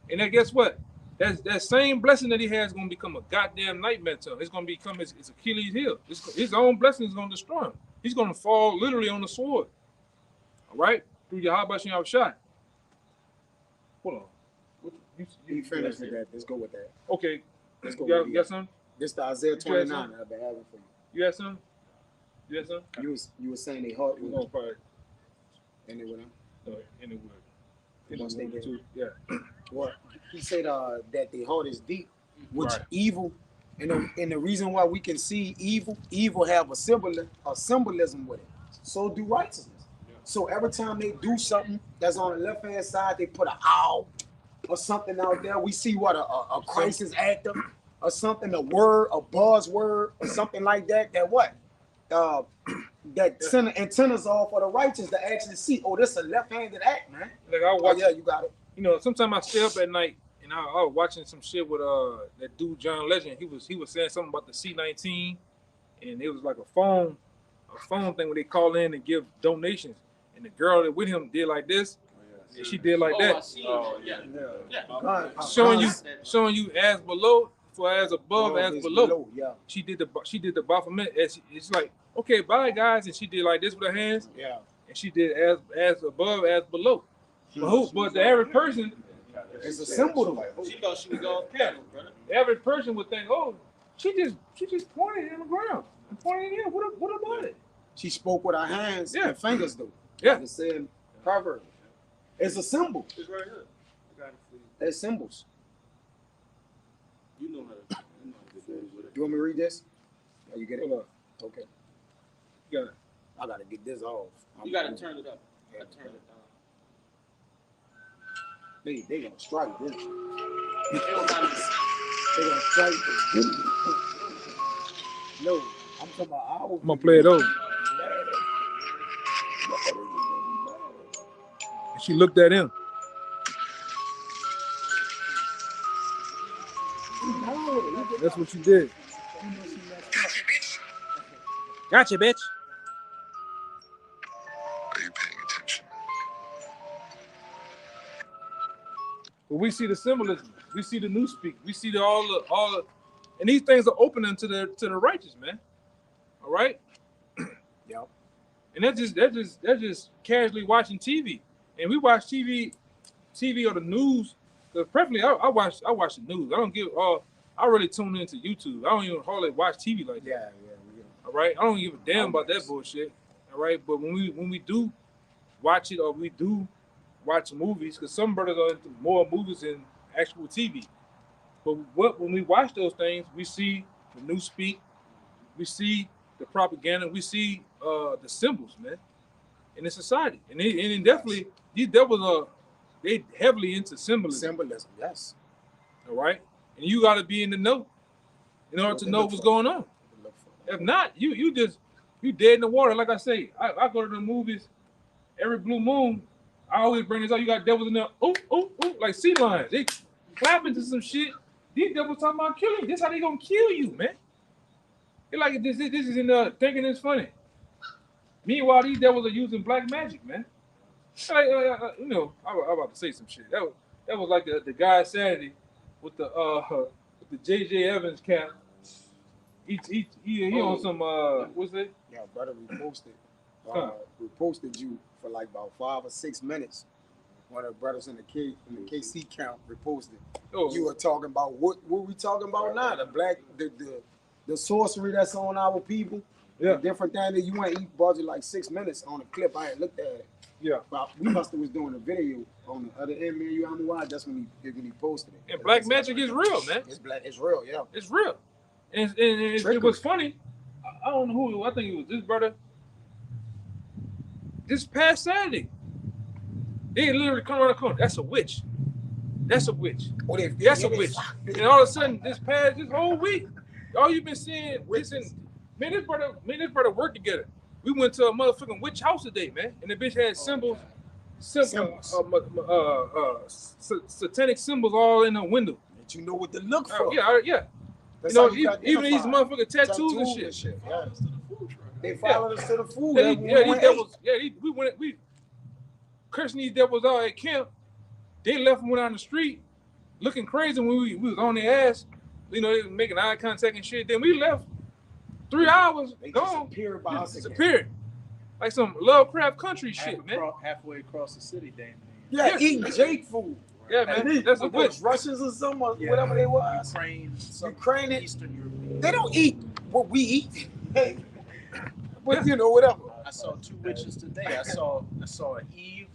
Speaker 1: And then guess what? That same blessing that he has is gonna become a goddamn nightmare to him. It's gonna become his Achilles heel. His own blessing is gonna destroy him. He's gonna fall literally on the sword. All right, through your Yahweh Shem shot. Hold on.
Speaker 2: You finished with that. Let's go with that.
Speaker 1: Okay.
Speaker 2: Let's go.
Speaker 1: You got something?
Speaker 2: This the Isaiah 29 I've been having for you.
Speaker 1: You got something? You got something?
Speaker 2: You were saying they heart
Speaker 1: We're
Speaker 2: was
Speaker 1: gonna probably
Speaker 2: and they went on.
Speaker 1: in the wood. You know,
Speaker 2: Once they get-
Speaker 1: too. Yeah.
Speaker 2: Well, he said that the heart is deep, which
Speaker 1: Right.
Speaker 2: evil, and the reason why we can see evil have a symbolism with it. So do righteousness. So every time they do something that's on the left hand side, they put an owl or something out there. We see what a crisis actor or something, a word, a buzzword or something like that. That what? That send antennas off for the righteous to actually see. Oh, this is a left-handed act, man.
Speaker 1: Like I
Speaker 2: Oh
Speaker 1: watch.
Speaker 2: yeah, you got it.
Speaker 1: You know, sometimes I stay up at night and I was watching some shit with that dude John Legend. He was saying something about the C-19, and it was like a phone thing where they call in and give donations. And the girl that with him did like this, and she did like
Speaker 8: I
Speaker 1: that,
Speaker 8: see.
Speaker 7: Yeah.
Speaker 2: God,
Speaker 1: showing you as below for as above, as
Speaker 2: is
Speaker 1: below.
Speaker 2: Yeah,
Speaker 1: She did the Baphomet. It's like, okay, bye guys, and she did like this with her hands,
Speaker 2: yeah.
Speaker 1: and she did as above, as below. But the average person,
Speaker 2: It's a symbol though.
Speaker 7: She thought she was off camera, brother.
Speaker 1: the average person would think, oh, she just pointed on the ground and pointed in. What about it?
Speaker 2: She spoke with her hands
Speaker 1: Yeah.
Speaker 2: and fingers though.
Speaker 1: Yeah.
Speaker 2: Like it said in Proverbs. It's a symbol.
Speaker 7: It's right here. I got it for you.
Speaker 2: It's symbols.
Speaker 7: You know how to do with it.
Speaker 2: You want me to read this? Oh, you get it?
Speaker 1: Hold up.
Speaker 2: Okay.
Speaker 1: You got it.
Speaker 2: I gotta get this off.
Speaker 7: You gotta turn it up. I turn it down.
Speaker 2: They gonna strike this.
Speaker 7: They don't gotta
Speaker 2: They gonna strike this. No, I'm talking about our.
Speaker 1: I'm gonna play it over. And she looked at him. That's what you did. Gotcha, bitch.
Speaker 9: Are you paying attention?
Speaker 1: But we see the symbolism. We see the NewSpeak. We see all the, and these things are opening to the righteous, man. All right.
Speaker 2: Yep.
Speaker 1: And that's just casually watching TV. And we watch TV or the news. Because preferably, I watch the news. I don't give. I really tune into YouTube. I don't even hardly watch TV like that.
Speaker 2: Yeah.
Speaker 1: All right. I don't give a damn about that bullshit. All right. But when we do watch it or we do watch movies, because some brothers are into more movies than actual TV. But when we watch those things, we see the NewSpeak, we see the propaganda, we see the symbols, man, in the society, and definitely these devils are they heavily into symbolism.
Speaker 2: Symbolism, yes.
Speaker 1: All right, and you got to be in the know in order to know what's going on. If not, you dead in the water. Like I say, I go to the movies every blue moon. I always bring this up. You got devils in there, like sea lions. They clapping to some shit. These devils talking about killing. This how they gonna kill you, man. They like this is in there thinking it's funny. Meanwhile, these devils are using black magic, man. Like, you know, I'm about to say some shit. That was like the guy Saturday with the J.J. Evans cap. He on some what's that?
Speaker 2: Yeah, brother, we posted you for like about 5 or 6 minutes. One of the brothers in the KC count reposted.
Speaker 1: Oh,
Speaker 2: You were talking about what we talking about now? The sorcery that's on our people.
Speaker 1: yeah,
Speaker 2: The different thing that you went eat budget like 6 minutes on a clip. I had looked at it.
Speaker 1: yeah.
Speaker 2: But we must have was doing a video on the other end, man. You know why? That's when he posted it.
Speaker 1: And black magic is real, man.
Speaker 2: It's black. It's real. Yeah.
Speaker 1: It's real. And it was funny. I don't know who. I think it was this brother. This past Saturday, they literally come around the corner. That's a witch. That's a witch.
Speaker 2: What if
Speaker 1: That's a witch. And all of a sudden, this whole week, all you've been seeing, me and this brother work together. We went to a motherfucking witch house today, man. And the bitch had symbols, satanic symbols all in the window.
Speaker 2: That you know what to look for.
Speaker 1: Yeah.
Speaker 2: That's
Speaker 1: You know,
Speaker 2: how you
Speaker 1: even these motherfucking tattoos and
Speaker 2: Tattoos
Speaker 1: shit.
Speaker 2: Yeah. They followed us to the food.
Speaker 1: Yeah, these devils. Yeah, we cursing these devils out at camp. They left and went out on the street, looking crazy when we was on their ass. You know, they was making eye contact and shit. Then we left. 3 hours
Speaker 2: They
Speaker 1: gone.
Speaker 2: disappeared by us again.
Speaker 1: Disappeared. Like some Lovecraft country shit, man.
Speaker 3: Halfway across the city, damn
Speaker 2: Yeah,
Speaker 1: Yeah.
Speaker 2: eating Jake food.
Speaker 1: Yeah, man. That's a witch.
Speaker 2: Russians or something,
Speaker 3: near.
Speaker 2: whatever they was.
Speaker 3: Ukraine,
Speaker 2: Ukraine,
Speaker 3: Eastern Europe.
Speaker 2: they don't eat what we eat. But you know, whatever.
Speaker 3: I saw 2 witches today. I saw Eve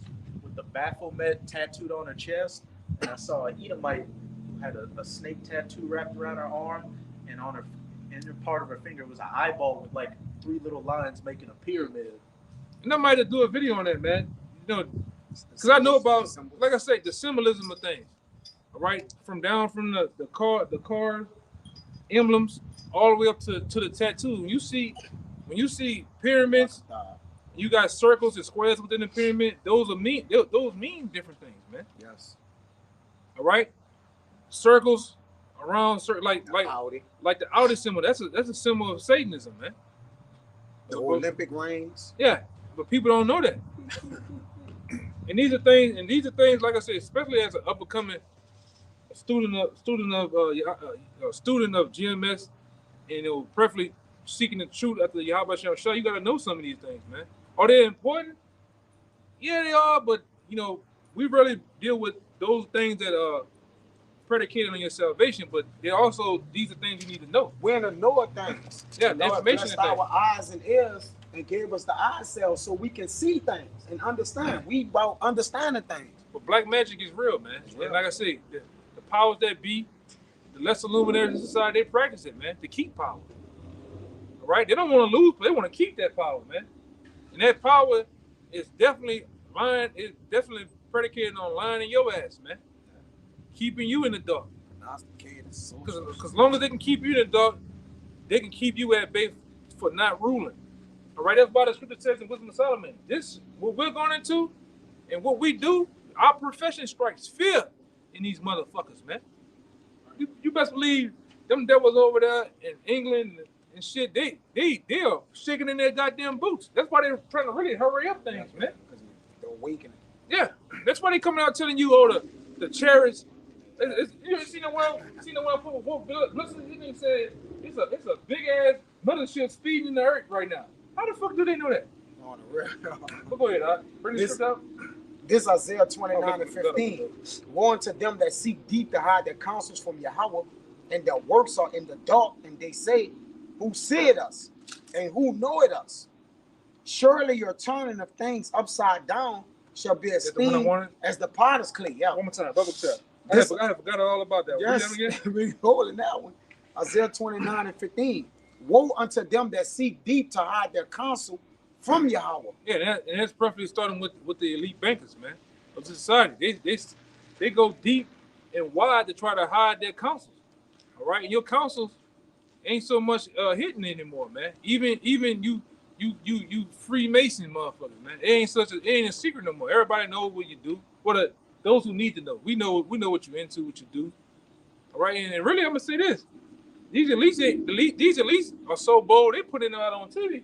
Speaker 3: with the Baphomet tattooed on her chest, and I saw an Edomite who had a snake tattoo wrapped around her arm, and on her inner part of her finger was an eyeball with like 3 little lines making a pyramid.
Speaker 1: And I might have do a video on that, man. You know, because I know about, like I say, the symbolism of things. All right, from the card emblems all the way up to the tattoo. When you see pyramids, you got circles and squares within the pyramid. Those mean different things, man.
Speaker 5: Yes.
Speaker 1: All right, circles around like the Audi symbol. That's a symbol of Satanism, man.
Speaker 5: The Olympic rings.
Speaker 1: Yeah, but people don't know that. And these are things, like I said, especially as an up and coming student of GMS, and preferably seeking the truth after Yahweh Shah, you got to know some of these things, man. Are they important? Yeah, they are, but we really deal with those things that are predicated on your salvation, but these are things you need to know.
Speaker 5: We're in the know of things.
Speaker 1: Yeah, the information
Speaker 5: blessed our eyes and ears and gave us the eye cells so we can see things and understand. We about understanding things.
Speaker 1: But black magic is real, man. And like I say, the powers that be, the lesser luminaries in society, they practice it, man, to keep power. All right? They don't want to lose, but they want to keep that power, man. And that power is definitely predicated on lying in your ass, man. Keeping you in the dark. Because as long as they can keep you in the dark, they can keep you at bay for not ruling. All right, that's why the scripture says in Wisdom of Solomon. This, what we're going into and what we do, our profession strikes fear in these motherfuckers, man. You best believe them devils over there in England and shit, they are shaking in their goddamn boots. That's why they're trying to really hurry up things, man.
Speaker 5: Because they're awakening.
Speaker 1: Yeah, that's why they coming out telling you, the chariots. You seen the one put listen, this nigga said it's a big ass mothership speeding in the earth right now. How the fuck do they know that?
Speaker 5: On the real.
Speaker 1: But go ahead, bring this up.
Speaker 5: This Isaiah 29:15. Woe unto them that seek deep to hide their counsels from Yahweh, and their works are in the dark, and they say, who seeth us, and who knoweth us? Surely your turning of things upside down shall be esteemed as the potter's clay. Yeah.
Speaker 1: One more time, double check. I forgot all about that.
Speaker 5: Yes, we holding that one. Isaiah 29:15. Woe unto them that seek deep to hide their counsel from Yahweh.
Speaker 1: Yeah, and that's perfectly starting with the elite bankers, man, of society. They go deep and wide to try to hide their counsels. All right, and your counsels ain't so much hidden anymore, man. Even you Freemason motherfuckers, man. It ain't a secret no more. Everybody knows what you do. Those who need to know. We know what you're into, what you do. All right, and really, I'm gonna say this: these elites are so bold. They putting it out on TV.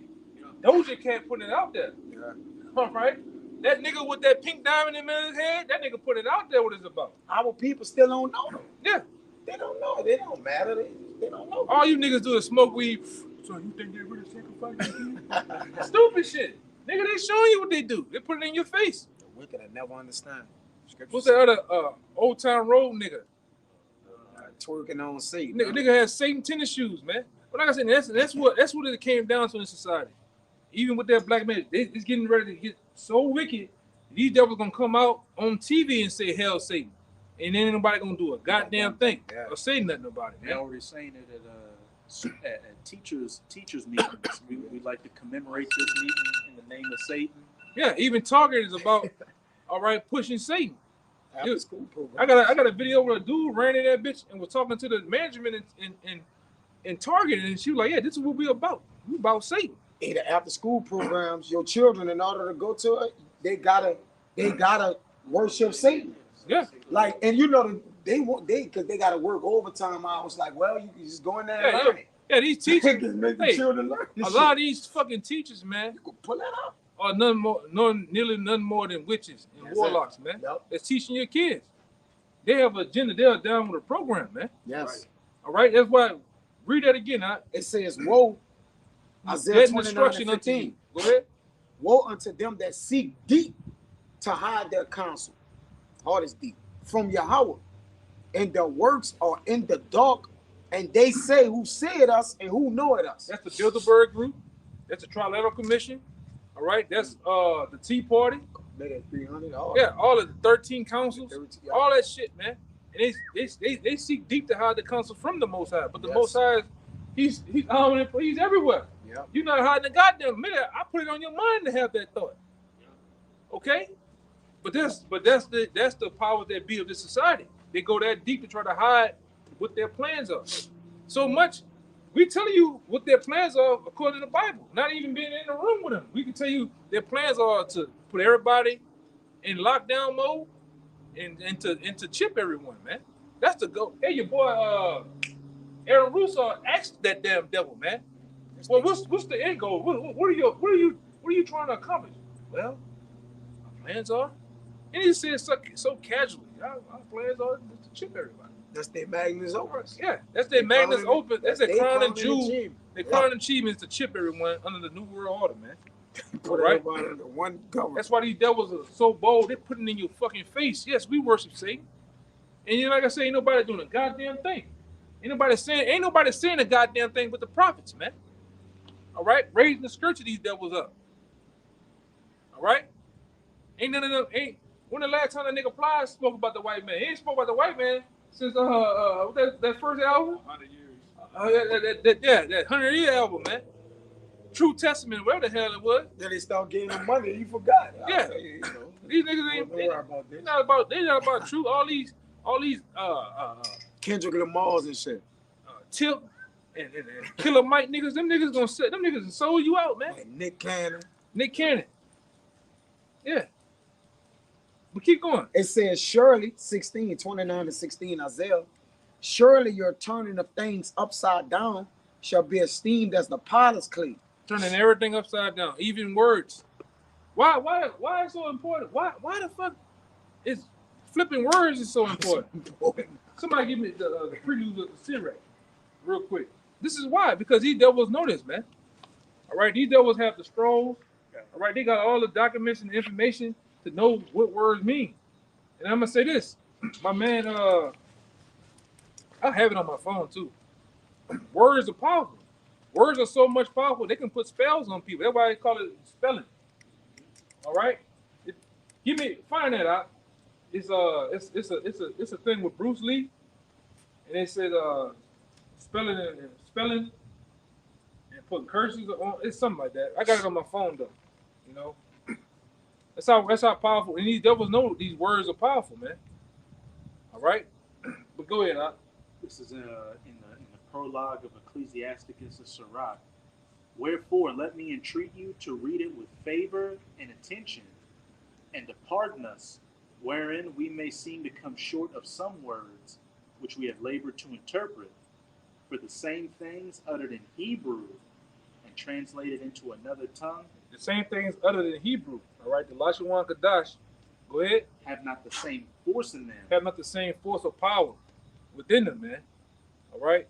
Speaker 1: Doja Cat putting it out there.
Speaker 5: Yeah.
Speaker 1: All right, that nigga with that pink diamond in his head, that nigga put it out there. What it's about?
Speaker 5: Our people still don't know them.
Speaker 1: Yeah,
Speaker 5: they don't know. They don't matter. They don't know.
Speaker 1: All you niggas do is smoke weed. So you think they really sacrifice? Stupid shit, nigga. They showing you what they do. They put it in your face.
Speaker 5: The wicked I never understand.
Speaker 1: What's that other Old Town Road nigga?
Speaker 5: Twerking on Satan.
Speaker 1: Nigga has Satan tennis shoes, man. But like I said, that's what it came down to in society. Even with that black man, it's getting ready to get so wicked. These devils gonna come out on TV and say hell Satan, and then ain't nobody gonna do a goddamn thing or say nothing about it. Man.
Speaker 3: They're already saying it at teachers meetings. We like to commemorate this meeting in the name of Satan.
Speaker 1: Yeah, even Target is about all right pushing Satan.
Speaker 5: After school program.
Speaker 1: I got a video where a dude ran in that bitch and was talking to the management in Target, and she was like, "Yeah, this is what we about. We about Satan."
Speaker 5: Either after school programs, your children, in order to go to it, they gotta worship Satan.
Speaker 1: Yeah.
Speaker 5: Like, and because they gotta work overtime hours. Like, well, you can just go in there and learn it.
Speaker 1: Yeah, these teachers
Speaker 5: make the children learn.
Speaker 1: A lot of these fucking teachers, man,
Speaker 5: you can pull that up.
Speaker 1: Are nearly none more than witches and warlocks, man.
Speaker 5: Yep.
Speaker 1: That's teaching your kids. They have an agenda. They are down with a program, man.
Speaker 5: Yes.
Speaker 1: All right. That's why. Read that again.
Speaker 5: It says, "Woe." Isaiah 29:15.
Speaker 1: Go ahead.
Speaker 5: Woe unto them that seek deep to hide their counsel. Heart is deep from Yahweh, and their works are in the dark, and they say, who said us and who knoweth us.
Speaker 1: That's the Bilderberg Group. That's the Trilateral Commission. All right. That's the Tea Party.
Speaker 2: Made it 300.
Speaker 1: Yeah, all of the 13 councils,
Speaker 2: 13, yeah.
Speaker 1: all that shit, man. And they seek deep to hide the counsel from the Most High, but the
Speaker 2: Yes.
Speaker 1: Most High, he's omnipotent, he's everywhere.
Speaker 2: Yeah.
Speaker 1: You're not hiding the goddamn minute. I put it on your mind to have that thought. Okay, but that's the power that be of this society. They go that deep to try to hide what their plans are. So much, we telling you what their plans are according to the Bible. Not even being in the room with them, we can tell you their plans are to put everybody in lockdown mode and to chip everyone, man. That's the goal. Hey, your boy Aaron Russo asked that damn devil, man. Well, what's the end goal? What are you trying to accomplish? Well, our plans are, and he said so casually. Our plans are to chip everybody.
Speaker 2: That's their magnus opus.
Speaker 1: Yeah, that's their magnus opus. That's their crowning jewel. Their
Speaker 2: Yeah.
Speaker 1: crowning achievement is to chip everyone under the New World Order, man.
Speaker 2: Put
Speaker 1: Right?
Speaker 2: everybody under one government.
Speaker 1: That's why these devils are so bold. They're putting in your fucking face. Yes, we worship Satan, and like I say, ain't nobody doing a goddamn thing. Ain't nobody saying a goddamn thing but the prophets, man. All right, raising the skirts of these devils up. All right, ain't none of them. Ain't when the last time that nigga Plies spoke about the white man? He ain't spoke about the white man since that first album.
Speaker 4: 100 years.
Speaker 1: That 100-year album, man. True Testament, whatever the hell it was.
Speaker 2: Then they start getting the money. You forgot.
Speaker 1: Yeah.
Speaker 2: You know,
Speaker 1: These niggas ain't.
Speaker 2: don't worry about this.
Speaker 1: They not about truth. All these
Speaker 2: Kendrick Lamar's and shit.
Speaker 1: Tip and Killer Mike niggas. Them niggas gonna set. Them niggas sold you out, man.
Speaker 2: Like Nick Cannon.
Speaker 1: Nick Cannon. Yeah. But keep going.
Speaker 2: It says, surely, 29 to 16, Isaiah, surely your turning of things upside down shall be esteemed as the potter's clay.
Speaker 1: Turning everything upside down, even words. Why is so important? Why the fuck is flipping words is so important? Somebody give me the prelude of the Sirach real quick. This is why, because these devils know this, man. All right, these devils have the scrolls. All right, they got all the documents and information to know what words mean. And I'm gonna say this, my man. I have it on my phone too. Words are powerful. Words are so much powerful they can put spells on people. That's why they call it spelling. All right, find that out. It's a thing with Bruce Lee, and they said spelling and putting curses on. It's something like that. I got it on my phone though. You know, that's how powerful. And these devils know these words are powerful, man. All right, but go ahead,
Speaker 3: This is in the prologue of Ecclesiasticus of Sirach. Wherefore, let me entreat you to read it with favor and attention, and to pardon us, wherein we may seem to come short of some words which we have labored to interpret. For the same things uttered in Hebrew and translated into another tongue,
Speaker 1: the same things uttered in Hebrew. All right, the Lashawan Kadash. Go ahead.
Speaker 3: have not the same force in them.
Speaker 1: Have not the same force or power within them, man. All right,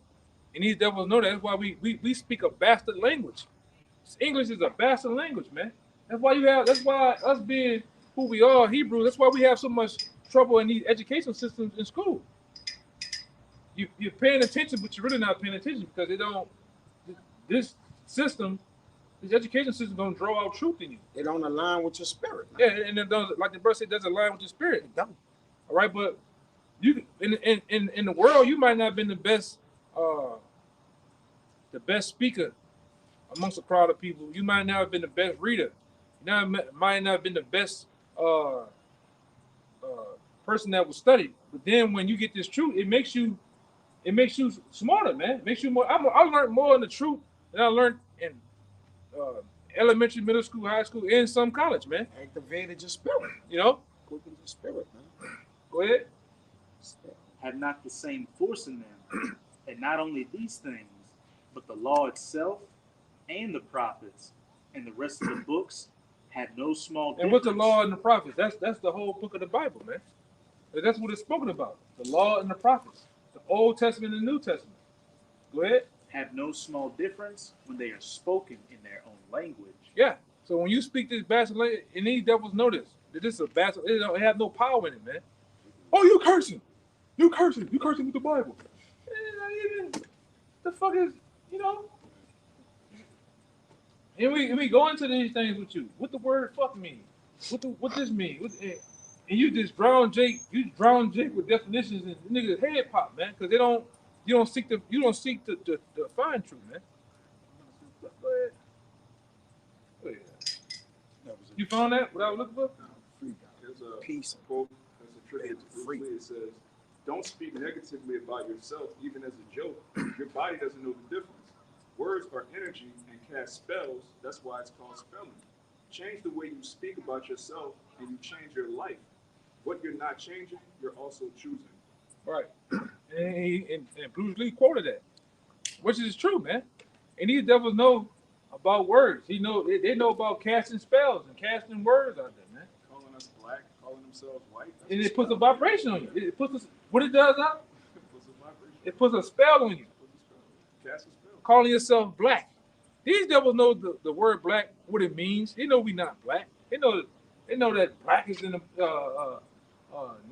Speaker 1: and these devils know that. That's why we speak a bastard language. English is a bastard language, man. That's why us being who we are, Hebrew. That's why we have so much trouble in these education systems in school. You're paying attention, but you're really not paying attention because this education system don't draw out truth in you.
Speaker 2: It don't align with your spirit. Man.
Speaker 1: Yeah, and it doesn't, like the verse said, doesn't align with your spirit.
Speaker 2: It don't.
Speaker 1: All right, but you in the world, you might not have been the best speaker amongst a crowd of people. You might not have been the best reader. You might not have been the best person that was studied. But then when you get this truth, it makes you smarter, man. It makes you more. I learned more in the truth than I learned in elementary, middle school, high school, and some college, man.
Speaker 2: Activated your spirit.
Speaker 1: You know?
Speaker 2: Quickened your spirit, man.
Speaker 1: Go ahead.
Speaker 3: Have not the same force in them. And not only these things, but the law itself and the prophets and the rest of the books had no small difference.
Speaker 1: And what's the law and the prophets? That's the whole book of the Bible, man. That's what it's spoken about. The law and the prophets. The Old Testament and the New Testament. Go ahead.
Speaker 3: Have no small difference when they are spoken in their own language.
Speaker 1: Yeah. So when you speak this bastard language, and these devils know this, that this is a bastard, it don't have no power in it, man. Oh, you cursing. You cursing with the Bible. The fuck is, you know? And we go into these things with you. What the word fuck mean? what this mean? And you just drown Jake. You drown Jake with definitions and niggas head pop, man. Because you don't seek to find truth, man. Go ahead. Go ahead. You found that? What I was looking for?
Speaker 4: There's a
Speaker 5: Peace.
Speaker 4: quote that's attributed to Bruce Lee. It says, "Don't speak negatively about yourself, even as a joke. Your body doesn't know the difference. Words are energy and cast spells. That's why it's called spelling. Change the way you speak about yourself, and you change your life. What you're not changing, you're also choosing."
Speaker 1: Right. And Bruce Lee quoted that, which is true, man. And these devils know about words. They know about casting spells and casting words out there, man.
Speaker 4: Calling us black, calling themselves white.
Speaker 1: And it puts a vibration on you. It puts what it does now?
Speaker 4: It puts a vibration.
Speaker 1: It puts a spell on you.
Speaker 4: Cast a spell.
Speaker 1: Calling yourself black. These devils know the word black, what it means. They know we not black. They know that black is in the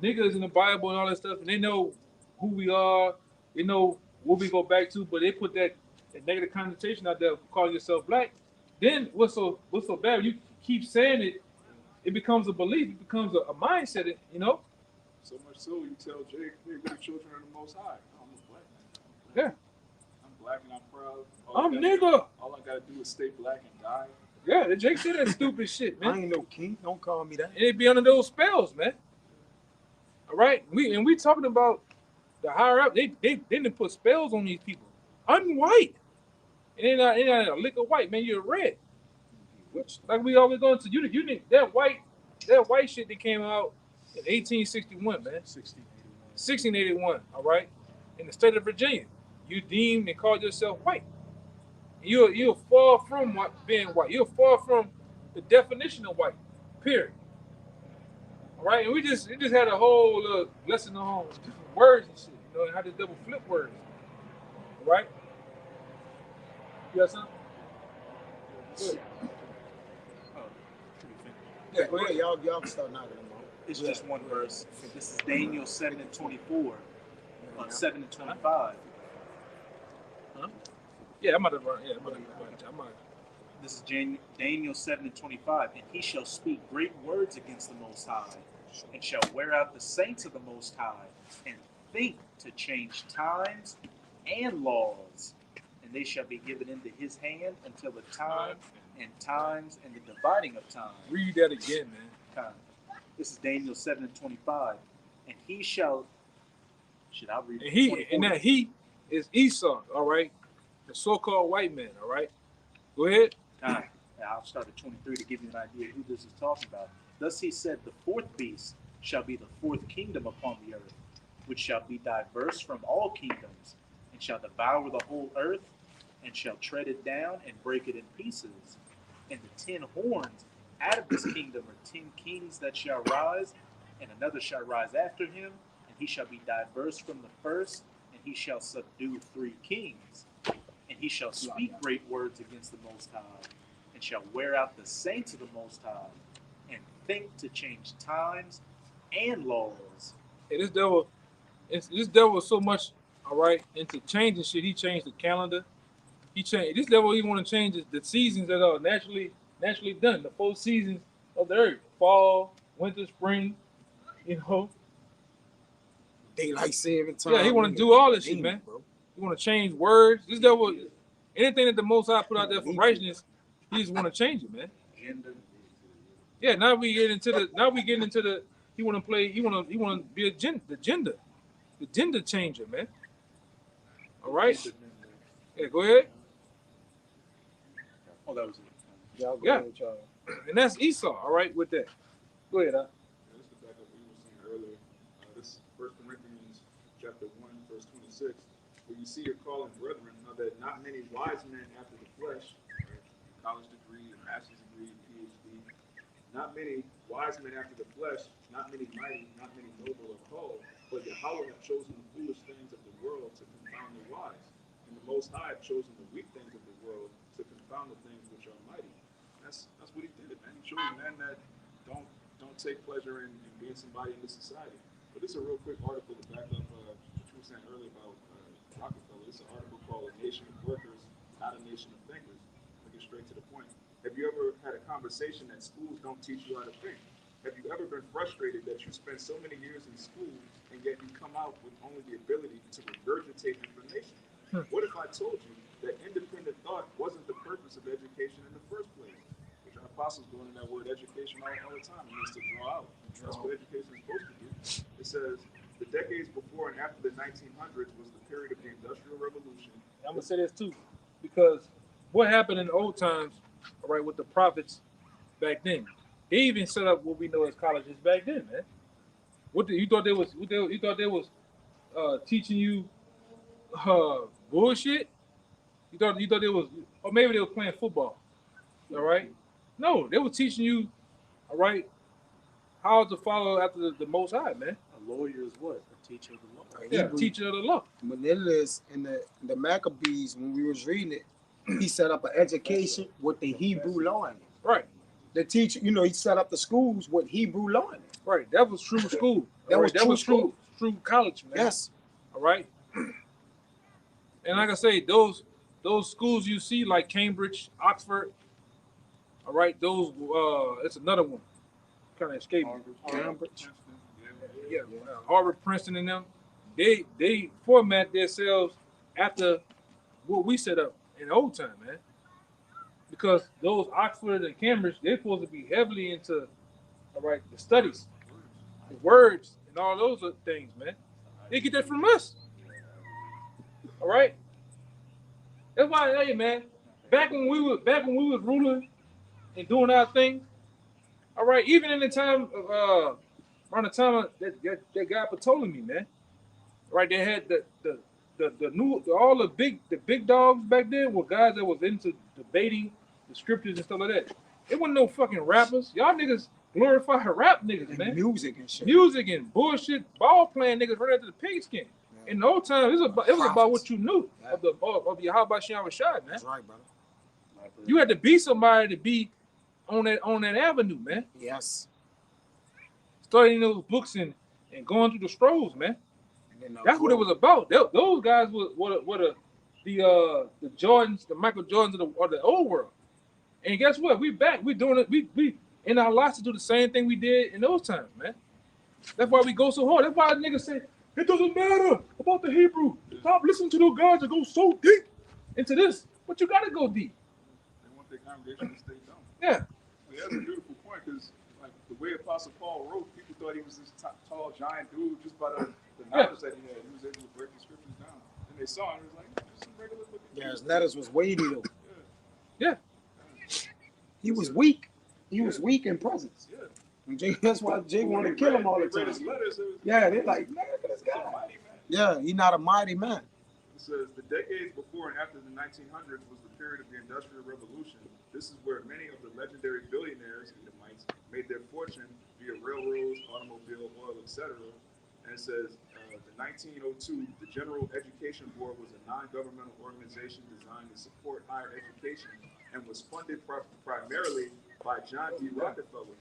Speaker 1: niggas in the Bible and all that stuff, and they know who we are. They know what we go back to, but they put that negative connotation out there, calling yourself black. Then what's so bad? When you keep saying it, it becomes a belief. It becomes a mindset.
Speaker 4: So much so, you tell Jake, "Hey, we're the children of the Most High." I'm a black man.
Speaker 1: Yeah.
Speaker 4: I'm black and I'm proud.
Speaker 1: I'm nigga.
Speaker 4: All I gotta do is stay black and die.
Speaker 1: Yeah, the Jake said that stupid shit, man.
Speaker 5: I ain't no king. Don't call me that.
Speaker 1: And it be under those spells, man. All right, we talking about the higher up. They didn't put spells on these people. I'm white. And they're not a lick of white, man. You're red. Which, like we always going to you that white shit that came out in 1861, man. 1681. All right, in the state of Virginia, you deemed and called yourself white. You're far from being white. You're far from the definition of white. Period. All right, and we just had a whole lesson on different words and shit. And how to double flip words. All right. You got something? Good.
Speaker 5: Yeah, go ahead. Y'all can start knocking them off.
Speaker 3: It's just one verse. This is Daniel 7:24, 7:25.
Speaker 1: Huh? Yeah, I'm about to run. Yeah, I'm about to.
Speaker 3: This is Daniel 7:25, and he shall speak great words against the Most High, and shall wear out the saints of the Most High, and think to change times and laws, and they shall be given into his hand until the time and times and the dividing of time.
Speaker 1: Read that again, man.
Speaker 3: This is Daniel 7:25, and he shall. Should I read it?
Speaker 1: And that he is Esau, all right, the so-called white man, all right. Go ahead.
Speaker 3: I'll start at 23 to give you an idea who this is talking about. Thus he said, the fourth beast shall be the fourth kingdom upon the earth, which shall be diverse from all kingdoms, and shall devour the whole earth, and shall tread it down and break it in pieces. And the 10 horns out of this kingdom are 10 kings that shall rise, and another shall rise after him, and he shall be diverse from the first, and he shall subdue 3 kings. And he shall speak great words against the Most High, and shall wear out the saints of the Most High, and think to change times and laws.
Speaker 1: Hey, this devil is so much, all right, into changing shit. He changed the calendar. This devil even want to change the seasons that are naturally done. The 4 seasons of the earth: fall, winter, spring.
Speaker 5: Daylight saving time.
Speaker 1: Yeah, he want to do all this shit, man.
Speaker 5: Bro.
Speaker 1: He want to change words. This devil, anything that the Most High put out there for righteousness, he just want to change it, man. Yeah, now we get into the. He want to play. He want to be the gender changer, man. All right. Yeah, go ahead.
Speaker 3: Oh, that was it.
Speaker 5: Y'all go
Speaker 1: Yeah.
Speaker 5: ahead, y'all.
Speaker 1: And that's Esau. All right, with that. Go ahead.
Speaker 4: This is back up what you were saying earlier. This 1 Corinthians chapter 1, verse 26, where you see you're calling brethren, know that not many wise men after the flesh, right? College degree, master's degree, PhD, not many wise men after the flesh, not many mighty, not many noble or called, but Yahweh have chosen the foolish things of the world to confound the wise. And the Most High have chosen the weak things of the world to confound the things which are mighty. That's what he did, man. He chose men that don't take pleasure in being somebody in this society. But this is a real quick article to back up what you were saying earlier about Rockefeller. This is an article called "A Nation of Workers, Not a Nation of Thinkers." I'll get straight to the point. Have you ever had a conversation that schools don't teach you how to think? Have you ever been frustrated that you spent so many years in school and yet you come out with only the ability to regurgitate information? What if I told you that independent thought wasn't the purpose of education in the first place? Which our apostles go into that word education all the time. It means to draw out. That's what education is supposed to do. It says the decades before and after the 1900s was the period of the Industrial Revolution.
Speaker 1: I'm gonna say this too, because what happened in the old times, all right, with the prophets back then, they even set up what we know as colleges back then, man. You thought they was? You thought they was teaching you bullshit? You thought they was, or maybe they were playing football. All right, no, they were teaching you, all right, how to follow after the Most High, man.
Speaker 3: A lawyer is what? A teacher of the law.
Speaker 1: Yeah,
Speaker 2: Hebrew.
Speaker 1: teacher of the law.
Speaker 2: Menelaus in the Maccabees, when we was reading it, he set up an education with the Hebrew law in it.
Speaker 1: Right,
Speaker 2: The teacher, you know, he set up the schools with Hebrew law in it.
Speaker 1: right. That was true school.
Speaker 2: That
Speaker 1: All
Speaker 2: was
Speaker 1: right?
Speaker 2: true school.
Speaker 1: True college, man.
Speaker 2: Yes.
Speaker 1: All right. And like I say, those schools you see, like Cambridge, Oxford, all right, those it's another one. Kind of escaped me.
Speaker 2: Cambridge.
Speaker 1: Yeah, Harvard, Princeton, and them. They format themselves after what we set up in the old time, man. Because those Oxford and Cambridge, they're supposed to be heavily into, all right, the studies, the words, and all those other things, man. They get that from us. All right. That's why, hey, man. Back when we was ruling and doing our thing, all right. Even in the time of around the time of that guy Ptolemy, man. Right, they had the new all the big dogs back then were guys that was into debating the scriptures and stuff like that. It wasn't no fucking rappers. Y'all niggas glorify rap niggas,
Speaker 2: And
Speaker 1: man.
Speaker 2: music and shit.
Speaker 1: Music and bullshit, ball playing niggas right after the pigskin.
Speaker 2: Yeah.
Speaker 1: In the old time, it was about what you knew
Speaker 2: Yeah.
Speaker 1: of your how about Shem Rashad, man.
Speaker 2: That's right, brother.
Speaker 1: You had to be somebody to be on that avenue, man.
Speaker 2: Yes.
Speaker 1: Studying those books and going through the strolls, man.
Speaker 2: And then,
Speaker 1: That's what it was about. Those guys were the Jordans, the Michael Jordans of the old world. And guess what? We back. We doing it. We in our lives to do the same thing we did in those times, man. That's why we go so hard. That's why niggas say it doesn't matter about the Hebrew. Stop listening to those guys that go so deep into this. But you gotta go deep.
Speaker 4: They want their congregation to stay dumb.
Speaker 1: Yeah.
Speaker 4: But that's a beautiful point because, like, the way Apostle Paul wrote, people thought he was this tall, giant dude just by the knowledge that he had. He was able to break the scriptures down. And they saw him, it was like, just some regular looking
Speaker 2: Yeah, his
Speaker 4: dude.
Speaker 2: letters was weighty though.
Speaker 1: Yeah.
Speaker 2: He was weak. He was weak in presence.
Speaker 4: Yeah.
Speaker 2: And that's why Jay wanted to kill him all the
Speaker 4: They read his
Speaker 2: time.
Speaker 4: letters, it was,
Speaker 2: Yeah, they're like, man, look at this
Speaker 4: he's a
Speaker 2: guy.
Speaker 4: mighty man.
Speaker 2: Yeah, he's not a mighty man.
Speaker 4: It says the decades before and after the 1900s was the period of the Industrial Revolution. This is where many of the legendary billionaires, Edomites, made their fortune via railroads, automobile, oil, etc. And it says the 1902, the General Education Board was a non-governmental organization designed to support higher education and was funded primarily by John D. Rockefeller.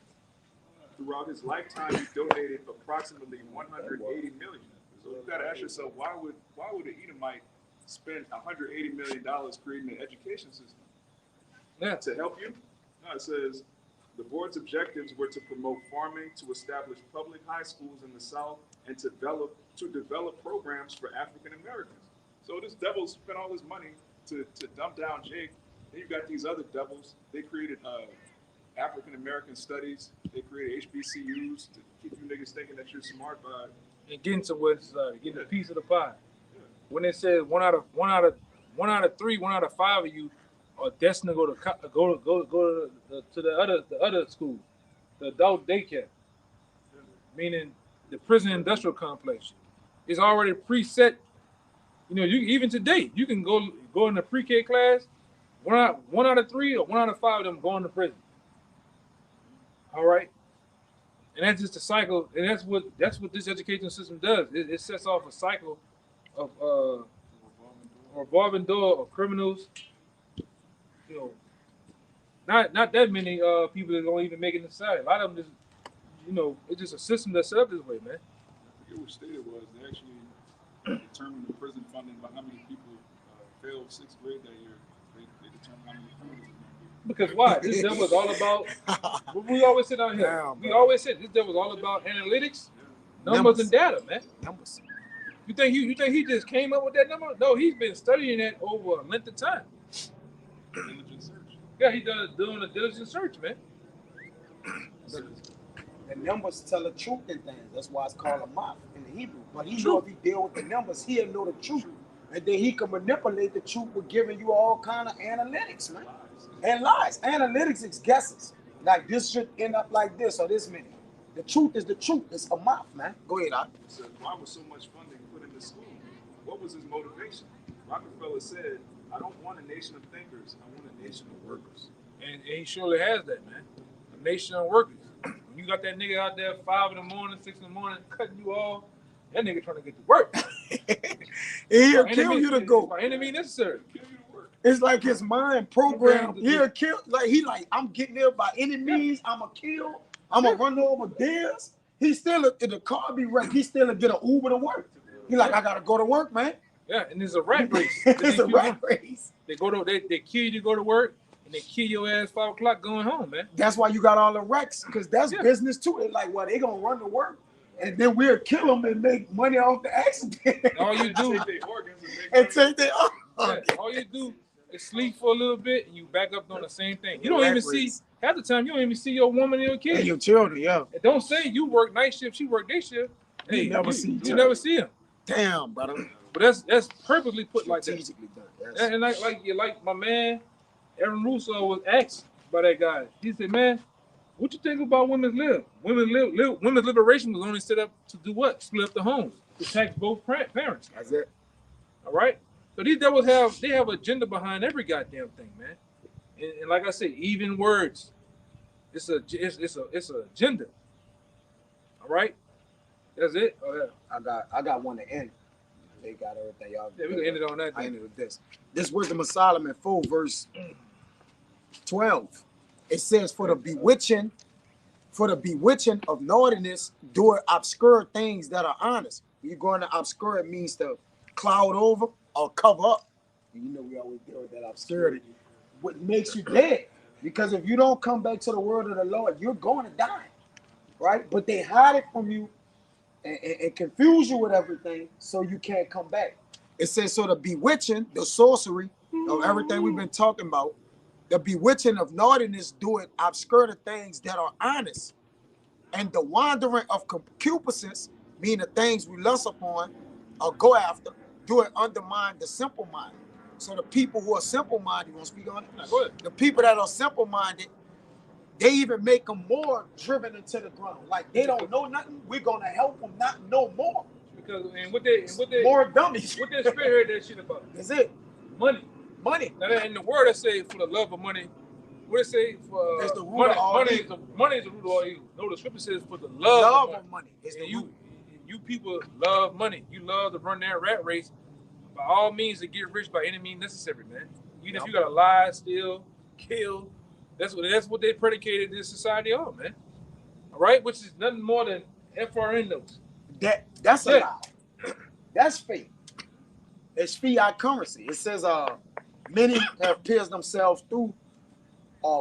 Speaker 4: Throughout his lifetime, he donated approximately 180 million. So you got to ask yourself, why would an Edomite spend 180 million dollars creating an education system?
Speaker 1: Yeah.
Speaker 4: To help you? No, it says the board's objectives were to promote farming, to establish public high schools in the South, and to develop programs for African Americans. So this devil spent all his money to dumb down Jake. Then you got these other devils. They created African American studies. They created HBCUs to keep you niggas thinking that you're smart by.
Speaker 1: And getting somewhere, getting a piece of the pie. When they said one out of 3, 1 out of 5 of you are destined to go to the other school, the adult daycare, meaning the prison industrial complex. It's already preset. You know, you even today you can go in the pre-K class. One out of 3 or 1 out of 5 of them going to prison. All right. And that's just a cycle, and that's what this education system does. It sets off a cycle of a revolving door of criminals. You know, not that many people that don't even make it in society. A lot of them just, you know, it's just a system that's set up this way, man.
Speaker 4: I forget what state it was. They actually determined the prison funding by how many people failed 6th grade that year. They determined how many criminals were going to be.
Speaker 1: Because why? This devil is all about. We always sit down here.
Speaker 5: Damn,
Speaker 1: We
Speaker 5: bro.
Speaker 1: always said this devil is all about analytics, numbers and data, man.
Speaker 5: Numbers.
Speaker 1: You think he just came up with that number? No, he's been studying that over a length of time.
Speaker 4: Diligent search.
Speaker 1: Yeah, he doing a diligent search, man.
Speaker 2: The numbers tell the truth in things. That's why it's called a math in the Hebrew. But he
Speaker 1: True.
Speaker 2: know if he deal with the numbers, he'll know the truth. And then he can manipulate the truth with giving you all kind of analytics, man. And lies. Analytics is guesses. Like this should end up like this or this many. The truth is the truth. It's a math, man. Go ahead, Doc.
Speaker 4: So why was so much funding put into school? What was his motivation? Rockefeller said, I don't want a nation of thinkers, I want a nation of workers.
Speaker 1: And he surely has that, man. A nation of workers. When you got that nigga out there 5 in the morning, 6 in the morning, cutting you off, that nigga trying to get to work.
Speaker 2: He'll kill you to go.
Speaker 1: By any means necessary.
Speaker 4: Kill you to work.
Speaker 2: It's like his mind programmed. He'll kill. Like he like, I'm getting there by any means. I'ma kill. I'ma run over theirs. He still, if the car be wrecked, he still get an Uber to work. He like, I gotta go to work, man.
Speaker 1: Yeah, and it's a rat race.
Speaker 2: It's a rat race.
Speaker 1: They kill you to go to work, and they kill your ass 5 o'clock going home, man.
Speaker 2: That's why you got all the wrecks, because that's
Speaker 1: Yeah.
Speaker 2: business too. It's like, well, they gonna run to work, and then we'll kill them and make money off the accident.
Speaker 1: All you do,
Speaker 4: Take their organs and make
Speaker 2: And
Speaker 4: money.
Speaker 2: take their
Speaker 1: all you do is sleep for a little bit, and you back up doing the same thing. You don't even see half the time. You don't even see your woman and your
Speaker 2: and
Speaker 1: kid.
Speaker 2: your children, yeah.
Speaker 1: And don't say you work night shift, she work day shift. Hey,
Speaker 2: You never see each
Speaker 1: you
Speaker 2: other.
Speaker 1: never see them.
Speaker 2: Damn, brother.
Speaker 1: But that's purposely put like that.
Speaker 2: Strategically done. Yes.
Speaker 1: And like my man, Aaron Russo was asked by that guy. He said, "Man, what you think about women's women's liberation was only set up to do what? Split up the homes, protect both parents.
Speaker 2: That's it.
Speaker 1: All right. So these devils have agenda behind every goddamn thing, man. And like I said, even words, it's a agenda. All right. That's it. Oh yeah.
Speaker 2: I got one to end. They got everything, y'all.
Speaker 1: Yeah, we can end it on that.
Speaker 2: I
Speaker 1: Thing.
Speaker 2: ended with this. This Wisdom of Solomon 4, verse 12. It says, for the bewitching of naughtiness, do obscure things that are honest. You're going to obscure, it means to cloud over or cover up. And you know we always deal with that obscurity. What makes you dead? Because if you don't come back to the word of the Lord, you're going to die. Right? But they hide it from you and confuse you with everything so you can't come back. It says, so the bewitching, the sorcery of everything we've been talking about, the bewitching of naughtiness, do it obscure the things that are honest. And the wandering of concupiscence, meaning the things we lust upon or go after, do it undermine the simple mind. So the people who are simple-minded, you want to speak on it?
Speaker 1: Go ahead.
Speaker 2: The people that are simple-minded, they even make them more driven into the ground. Like they don't know nothing. We're gonna help them not know more.
Speaker 1: Because what they
Speaker 2: More dummies.
Speaker 1: what they spearhead that shit about?
Speaker 2: That's it.
Speaker 1: Money.
Speaker 2: Money.
Speaker 1: Now in the word that say for the love of money, what it say for
Speaker 2: It's the root
Speaker 1: money,
Speaker 2: of all
Speaker 1: money,
Speaker 2: evil.
Speaker 1: money is the root of all evil. No, the scripture says for the
Speaker 2: Love
Speaker 1: love of
Speaker 2: of money. It's
Speaker 1: And
Speaker 2: the root.
Speaker 1: you people love money. You love to run that rat race by all means to get rich by any means necessary, man. Even if you gotta lie, steal, kill, that's what they predicated this society on, man. All right, which is nothing more than FRN notes.
Speaker 2: That's a
Speaker 1: Yeah.
Speaker 2: lie. That's fake. It's fiat currency. It says many have pierced themselves through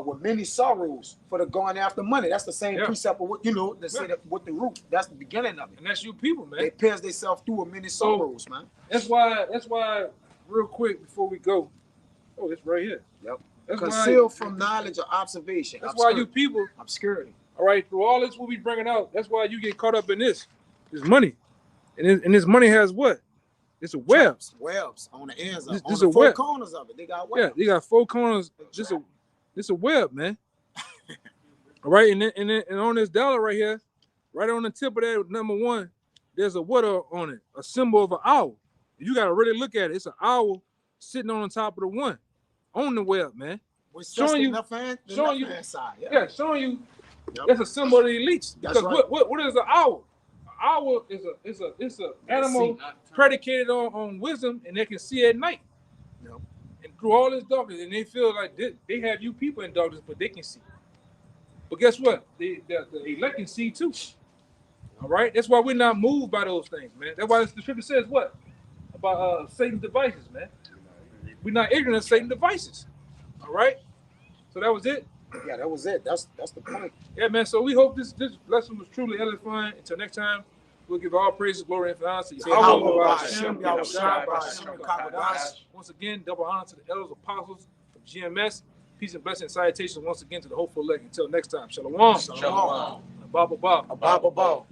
Speaker 2: with many sorrows for the going after money. That's the same
Speaker 1: Yeah.
Speaker 2: precept of what they say that with the root. That's the beginning of it.
Speaker 1: And that's you people, man.
Speaker 2: They pierced themselves through with many sorrows, man.
Speaker 1: That's why real quick before we go. Oh, it's right here.
Speaker 2: Yep.
Speaker 1: That's
Speaker 2: Concealed
Speaker 1: why,
Speaker 2: from knowledge or observation.
Speaker 1: that's why you people,
Speaker 2: obscurity.
Speaker 1: all right, through all this what we bringing out, that's why you get caught up in this money. And this money has what? It's a web.
Speaker 2: Webs on the ends of
Speaker 1: This
Speaker 2: on
Speaker 1: is
Speaker 2: the
Speaker 1: a
Speaker 2: four
Speaker 1: web.
Speaker 2: corners of it. They got
Speaker 1: Yeah,
Speaker 2: webs.
Speaker 1: they got 4 corners. This a web, man. All right, and on this dollar right here, right on the tip of that number 1, there's a what on it, a symbol of an owl. You gotta really look at it. It's an owl sitting on the top of the 1 on the web, man. Showing you- showing you-
Speaker 2: side.
Speaker 1: Yeah, showing you
Speaker 2: Yep.
Speaker 1: that's a symbol of the elites.
Speaker 2: That's
Speaker 1: Because
Speaker 2: right.
Speaker 1: what is an owl? An owl is a animal predicated on wisdom, and they can see at night.
Speaker 2: Yep.
Speaker 1: And through all this darkness, and they feel like they have you people in darkness, but they can see. But guess what? The elect can see too. All right, that's why we're not moved by those things, man. That's why the scripture says what about Satan's devices, man. We're not ignorant of Satan's devices. All right. So that was it.
Speaker 2: Yeah, that was it. That's the point.
Speaker 1: Yeah, man. So we hope this lesson was truly edifying. Until next time, we'll give all praises, glory, and honor to Yahweh, Hashem, Yahweh Shai, Hashem, and Kakwadash. Once again, double honor to the elders, apostles of GMS. Peace and blessing and salutations once again to the hopeful elect. Until next time, shalom.
Speaker 5: Shalom.
Speaker 1: Abba.